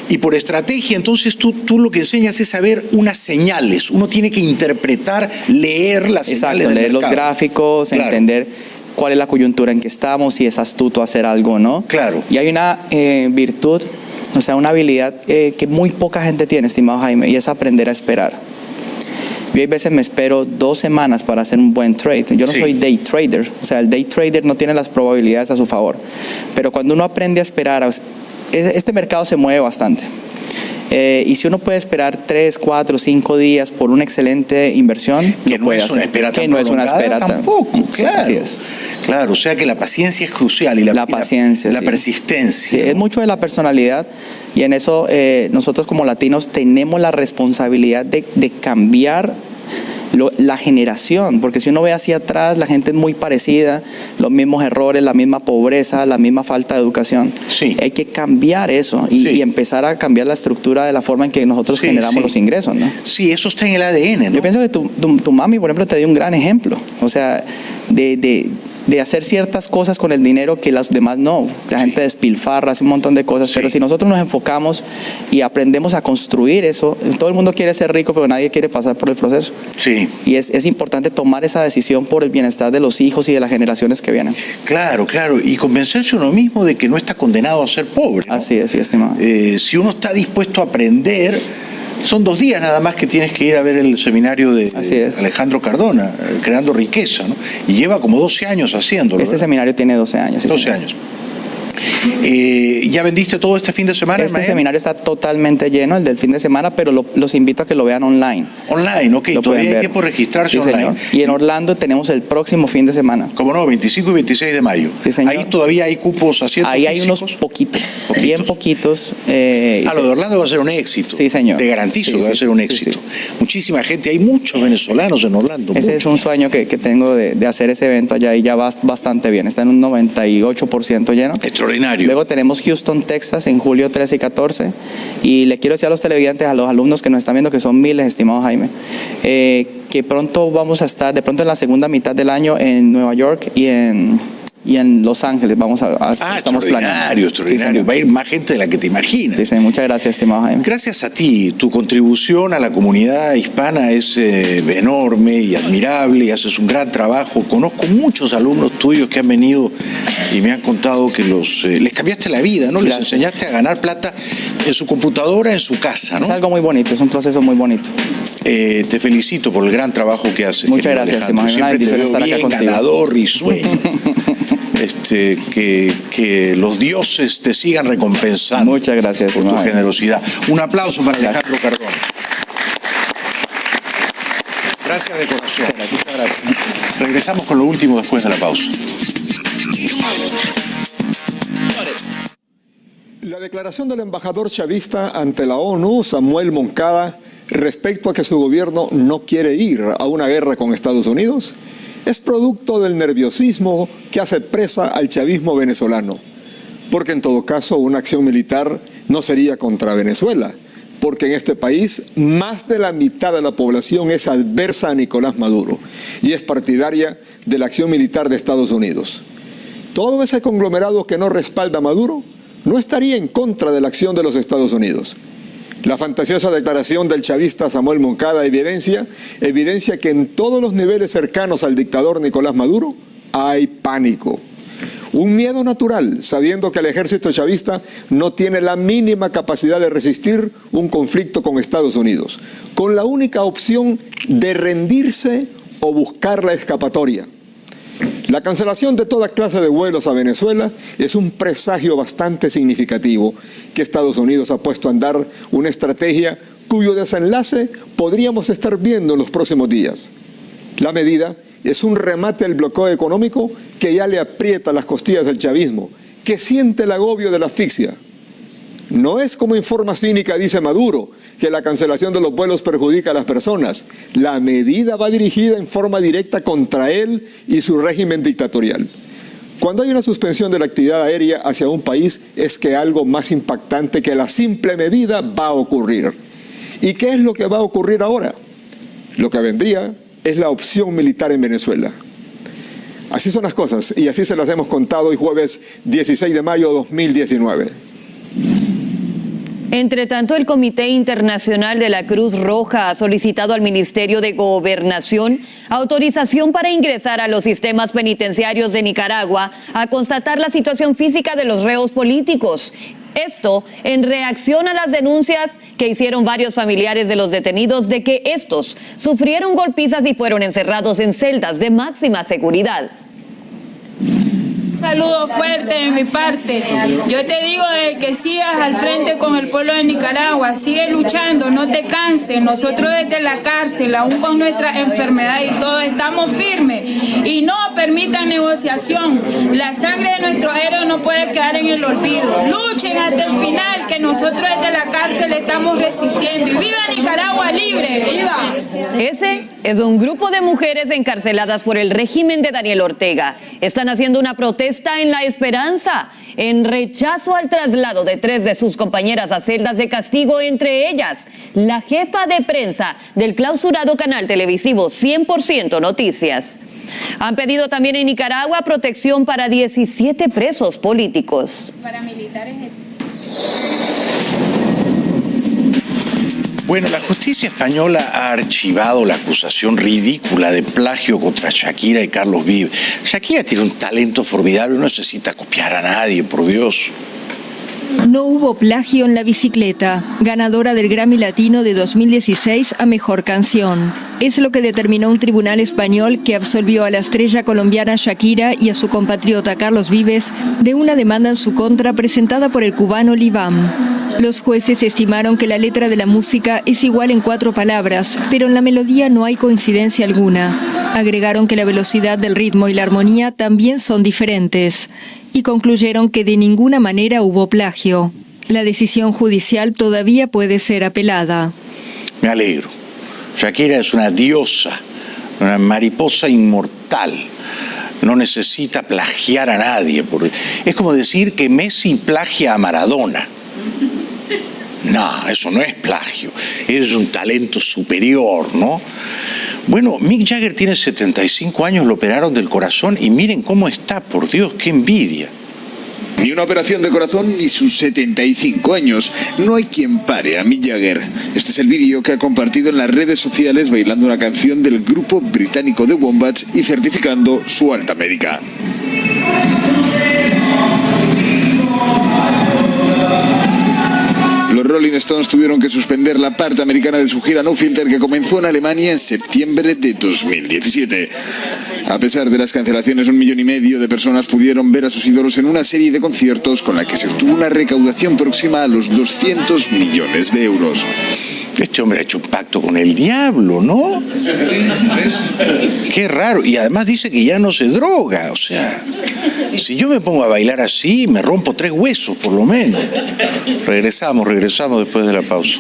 Y por estrategia, entonces tú lo que enseñas es saber unas señales. Uno tiene que interpretar, leer las señales del leer mercado. Los gráficos, entender cuál es la coyuntura en que estamos, si es astuto hacer algo o no. Claro. Y hay una virtud, o sea, una habilidad que muy poca gente tiene, estimado Jaime, y es aprender a esperar. Yo a veces me espero 2 semanas para hacer un buen trade. Yo no soy day trader, o sea, el day trader no tiene las probabilidades a su favor. Pero cuando uno aprende a esperar, este mercado se mueve bastante. Y si uno puede esperar 3, 4, 5 días por una excelente inversión, que no es una espera tan prolongada tampoco, claro. Así es. Claro, o sea que la paciencia es crucial y la paciencia, la persistencia. Sí, es mucho de la personalidad, y en eso nosotros como latinos tenemos la responsabilidad de cambiar la generación, porque si uno ve hacia atrás, la gente es muy parecida, los mismos errores, la misma pobreza, la misma falta de educación. Sí. Hay que cambiar eso y empezar a cambiar la estructura de la forma en que nosotros generamos los ingresos, ¿no? Sí, eso está en el ADN, ¿no? Yo pienso que tu mami, por ejemplo, te dio un gran ejemplo, o sea, de hacer ciertas cosas con el dinero que las demás no. La gente despilfarra, hace un montón de cosas, pero si nosotros nos enfocamos y aprendemos a construir eso, todo el mundo quiere ser rico, pero nadie quiere pasar por el proceso. Sí. Y es importante tomar esa decisión por el bienestar de los hijos y de las generaciones que vienen. Claro, claro, y convencerse uno mismo de que no está condenado a ser pobre, ¿no? Así es, sí, estimado. Si uno está dispuesto a aprender, son 2 días nada más que tienes que ir a ver el seminario de Alejandro Cardona, Creando Riqueza, ¿no? Y lleva como 12 años haciéndolo. Este seminario tiene 12 años. 12 años. ¿Ya vendiste todo este fin de semana? Este seminario está totalmente lleno, el del fin de semana, pero los invito a que lo vean online. Online, ok, todavía hay tiempo de registrarse online. Señor. Y en Orlando tenemos el próximo fin de semana. ¿Cómo no? 25 y 26 de mayo. Sí, señor. Ahí todavía hay cupos asientos Ahí hay físicos. unos poquitos, bien poquitos. Lo de Orlando va a ser un éxito. Sí, señor. Te garantizo que va a ser un éxito. Muchísima gente, hay muchos venezolanos en Orlando. Ese es un sueño que tengo de hacer ese evento allá y ya va bastante bien. Está en un 98% lleno. Extraordinario. Luego tenemos Houston, Texas, en julio 13 y 14. Y le quiero decir a los televidentes, a los alumnos que nos están viendo, que son miles, estimado Jaime, que pronto vamos a estar, de pronto en la segunda mitad del año, en Nueva York y en Los Ángeles. Estamos planeando. Extraordinario. Sí, va a ir más gente de la que te imaginas. Sí, muchas gracias, estimado Jaime. Gracias a ti. Tu contribución a la comunidad hispana es enorme y admirable y haces un gran trabajo. Conozco muchos alumnos tuyos que han venido y me han contado que les cambiaste la vida, ¿no? Les enseñaste a ganar plata en su computadora, en su casa, ¿no? Es algo muy bonito, es un proceso muy bonito. Te felicito por el gran trabajo que haces. Muchas gracias, estimado. Siempre te veo estar acá bien, contigo. ganador, risueño. Que los dioses te sigan recompensando. Muchas gracias por tu generosidad. Un aplauso para Alejandro Cardona. Gracias de corazón. Muchas gracias. Regresamos con lo último después de la pausa. La declaración del embajador chavista ante la ONU, Samuel Moncada, respecto a que su gobierno no quiere ir a una guerra con Estados Unidos, es producto del nerviosismo que hace presa al chavismo venezolano. Porque en todo caso una acción militar no sería contra Venezuela, porque en este país más de la mitad de la población es adversa a Nicolás Maduro y es partidaria de la acción militar de Estados Unidos. Todo ese conglomerado que no respalda a Maduro no estaría en contra de la acción de los Estados Unidos. La fantasiosa declaración del chavista Samuel Moncada evidencia que en todos los niveles cercanos al dictador Nicolás Maduro hay pánico. Un miedo natural, sabiendo que el ejército chavista no tiene la mínima capacidad de resistir un conflicto con Estados Unidos, con la única opción de rendirse o buscar la escapatoria. La cancelación de toda clase de vuelos a Venezuela es un presagio bastante significativo que Estados Unidos ha puesto a andar una estrategia cuyo desenlace podríamos estar viendo en los próximos días. La medida es un remate al bloqueo económico que ya le aprieta las costillas del chavismo, que siente el agobio de la asfixia. No es como en forma cínica dice Maduro, que la cancelación de los vuelos perjudica a las personas. La medida va dirigida en forma directa contra él y su régimen dictatorial. Cuando hay una suspensión de la actividad aérea hacia un país, es que algo más impactante que la simple medida va a ocurrir. ¿Y qué es lo que va a ocurrir ahora? Lo que vendría es la opción militar en Venezuela. Así son las cosas y así se las hemos contado hoy jueves 16 de mayo de 2019. Entre tanto, el Comité Internacional de la Cruz Roja ha solicitado al Ministerio de Gobernación autorización para ingresar a los sistemas penitenciarios de Nicaragua a constatar la situación física de los reos políticos. Esto en reacción a las denuncias que hicieron varios familiares de los detenidos de que estos sufrieron golpizas y fueron encerrados en celdas de máxima seguridad. Saludo fuerte de mi parte. Yo te digo que sigas al frente con el pueblo de Nicaragua, sigue luchando, no te canses. Nosotros desde la cárcel, aún con nuestra enfermedad y todo, estamos firmes y no permitan negociación. La sangre de nuestros héroes no puede quedar en el olvido. Luchen hasta el final. que nosotros desde la cárcel estamos resistiendo. ¡Y viva Nicaragua libre! ¡Viva! Ese es un grupo de mujeres encarceladas por el régimen de Daniel Ortega. Están haciendo una protesta en La Esperanza, en rechazo al traslado de 3 de sus compañeras a celdas de castigo, entre ellas la jefa de prensa del clausurado canal televisivo 100% Noticias. Han pedido también en Nicaragua protección para 17 presos políticos. Paramilitares. Bueno, la justicia española ha archivado la acusación ridícula de plagio contra Shakira y Carlos Vives. Shakira tiene un talento formidable, no necesita copiar a nadie, por Dios. No hubo plagio en La Bicicleta, ganadora del Grammy Latino de 2016 a Mejor Canción. Es lo que determinó un tribunal español que absolvió a la estrella colombiana Shakira y a su compatriota Carlos Vives de una demanda en su contra presentada por el cubano Livam. Los jueces estimaron que la letra de la música es igual en 4 palabras, pero en la melodía no hay coincidencia alguna. Agregaron que la velocidad del ritmo y la armonía también son diferentes. Y concluyeron que de ninguna manera hubo plagio. La decisión judicial todavía puede ser apelada. Me alegro. Shakira es una diosa, una mariposa inmortal. No necesita plagiar a nadie. Es como decir que Messi plagia a Maradona. No, eso no es plagio. Es un talento superior, ¿no? Bueno, Mick Jagger tiene 75 años, lo operaron del corazón y miren cómo está, por Dios, qué envidia. Ni una operación de corazón ni sus 75 años. No hay quien pare a Mick Jagger. Este es el vídeo que ha compartido en las redes sociales bailando una canción del grupo británico The Wombats y certificando su alta médica. Los Rolling Stones tuvieron que suspender la parte americana de su gira No Filter que comenzó en Alemania en septiembre de 2017. A pesar de las cancelaciones, 1,5 millones de personas pudieron ver a sus ídolos en una serie de conciertos con la que se obtuvo una recaudación próxima a los 200 millones de euros. Este hombre ha hecho un pacto con el diablo, ¿no? Qué raro. Y además dice que ya no se droga. O sea, si yo me pongo a bailar así, me rompo 3 huesos, por lo menos. Regresamos después de la pausa.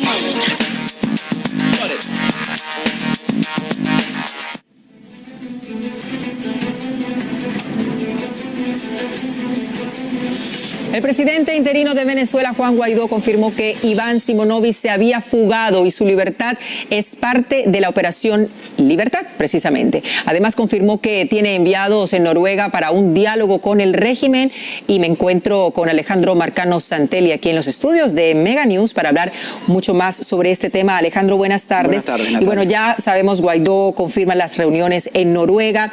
El presidente interino de Venezuela, Juan Guaidó, confirmó que Iván Simonovic se había fugado y su libertad es parte de la Operación Libertad, precisamente. Además, confirmó que tiene enviados en Noruega para un diálogo con el régimen y me encuentro con Alejandro Marcano Santelli aquí en los estudios de Mega News para hablar mucho más sobre este tema. Alejandro, buenas tardes. Buenas tardes, Natalia. Y bueno, ya sabemos, Guaidó confirma las reuniones en Noruega.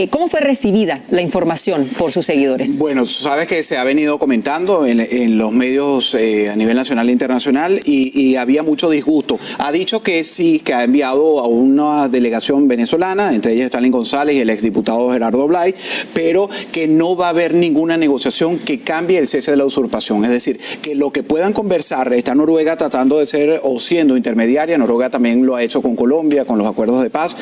¿Cómo fue recibida la información por sus seguidores? Bueno, sabes que se ha venido comentando en los medios a nivel nacional e internacional y había mucho disgusto. Ha dicho que sí, que ha enviado a una delegación venezolana, entre ellas Stalin González y el exdiputado Gerardo Blay, pero que no va a haber ninguna negociación que cambie el cese de la usurpación. Es decir, que lo que puedan conversar, está Noruega tratando de ser o siendo intermediaria, Noruega también lo ha hecho con Colombia, con los acuerdos de paz.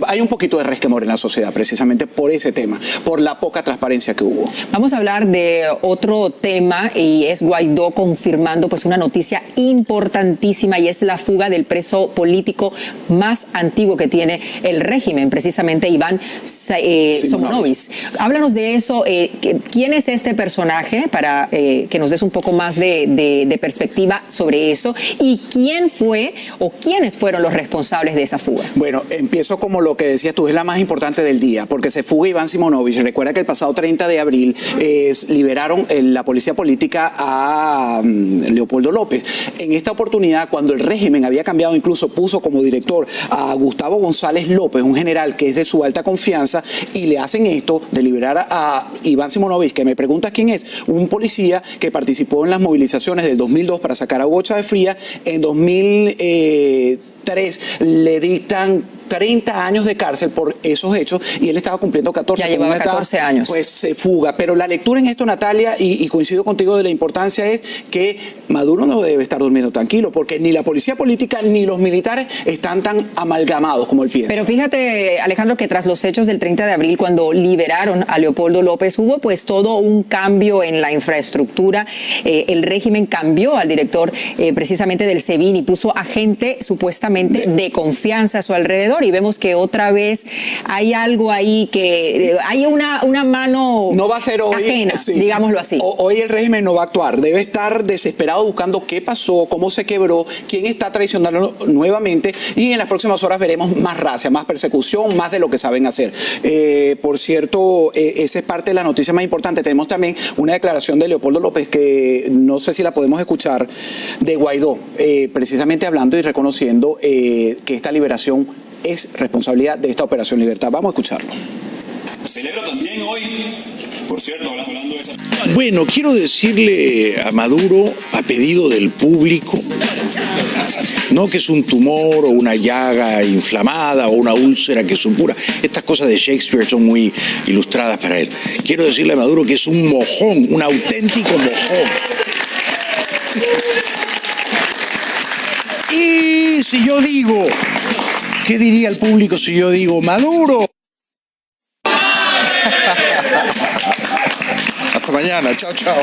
Hay un poquito de resquemor en la sociedad precisamente por ese tema, por la poca transparencia que hubo. Vamos a hablar de otro tema y es Guaidó confirmando pues una noticia importantísima y es la fuga del preso político más antiguo que tiene el régimen, precisamente Iván Simonovic. Háblanos de eso. ¿Quién es este personaje para que nos des un poco más de perspectiva sobre eso? ¿Y quién fue o quiénes fueron los responsables de esa fuga? Bueno, empiezo como lo que decías tú, es la más importante del día, porque se fuga Iván Simonovic. Recuerda que el pasado 30 de abril liberaron la policía política a Leopoldo López. En esta oportunidad, cuando el régimen había cambiado, incluso puso como director a Gustavo González López, un general que es de su alta confianza, y le hacen esto de liberar a Iván Simonovic, que me preguntas quién es, un policía que participó en las movilizaciones del 2002 para sacar a Hugo Chávez Frías. En 2003 le dictan 30 años de cárcel por esos hechos y él estaba cumpliendo 14. Ya llevaba 14 años. Pues se fuga. Pero la lectura en esto, Natalia, y coincido contigo de la importancia, es que Maduro no debe estar durmiendo tranquilo, porque ni la policía política ni los militares están tan amalgamados como él piensa. Pero fíjate, Alejandro, que tras los hechos del 30 de abril, cuando liberaron a Leopoldo López, hubo pues todo un cambio en la infraestructura. El régimen cambió al director precisamente del SEBIN y puso a gente supuestamente de confianza a su alrededor, y vemos que otra vez hay algo ahí, que hay una mano no va a ser hoy, ajena, sí, digámoslo así. Hoy el régimen no va a actuar, debe estar desesperado buscando qué pasó, cómo se quebró, quién está traicionando nuevamente, y en las próximas horas veremos más racia, más persecución, más de lo que saben hacer. Por cierto, esa es parte de la noticia más importante. Tenemos también una declaración de Leopoldo López, que no sé si la podemos escuchar, de Guaidó, precisamente hablando y reconociendo que esta liberación es responsabilidad de esta Operación Libertad. Vamos a escucharlo. Celebro también hoy, por cierto, hablando de esa... Bueno, quiero decirle a Maduro, a pedido del público, no que es un tumor o una llaga inflamada o una úlcera que supura. Estas cosas de Shakespeare son muy ilustradas para él. Quiero decirle a Maduro que es un mojón, un auténtico mojón. Y si yo digo, ¿qué diría el público si yo digo Maduro? Hasta mañana, chao, chao.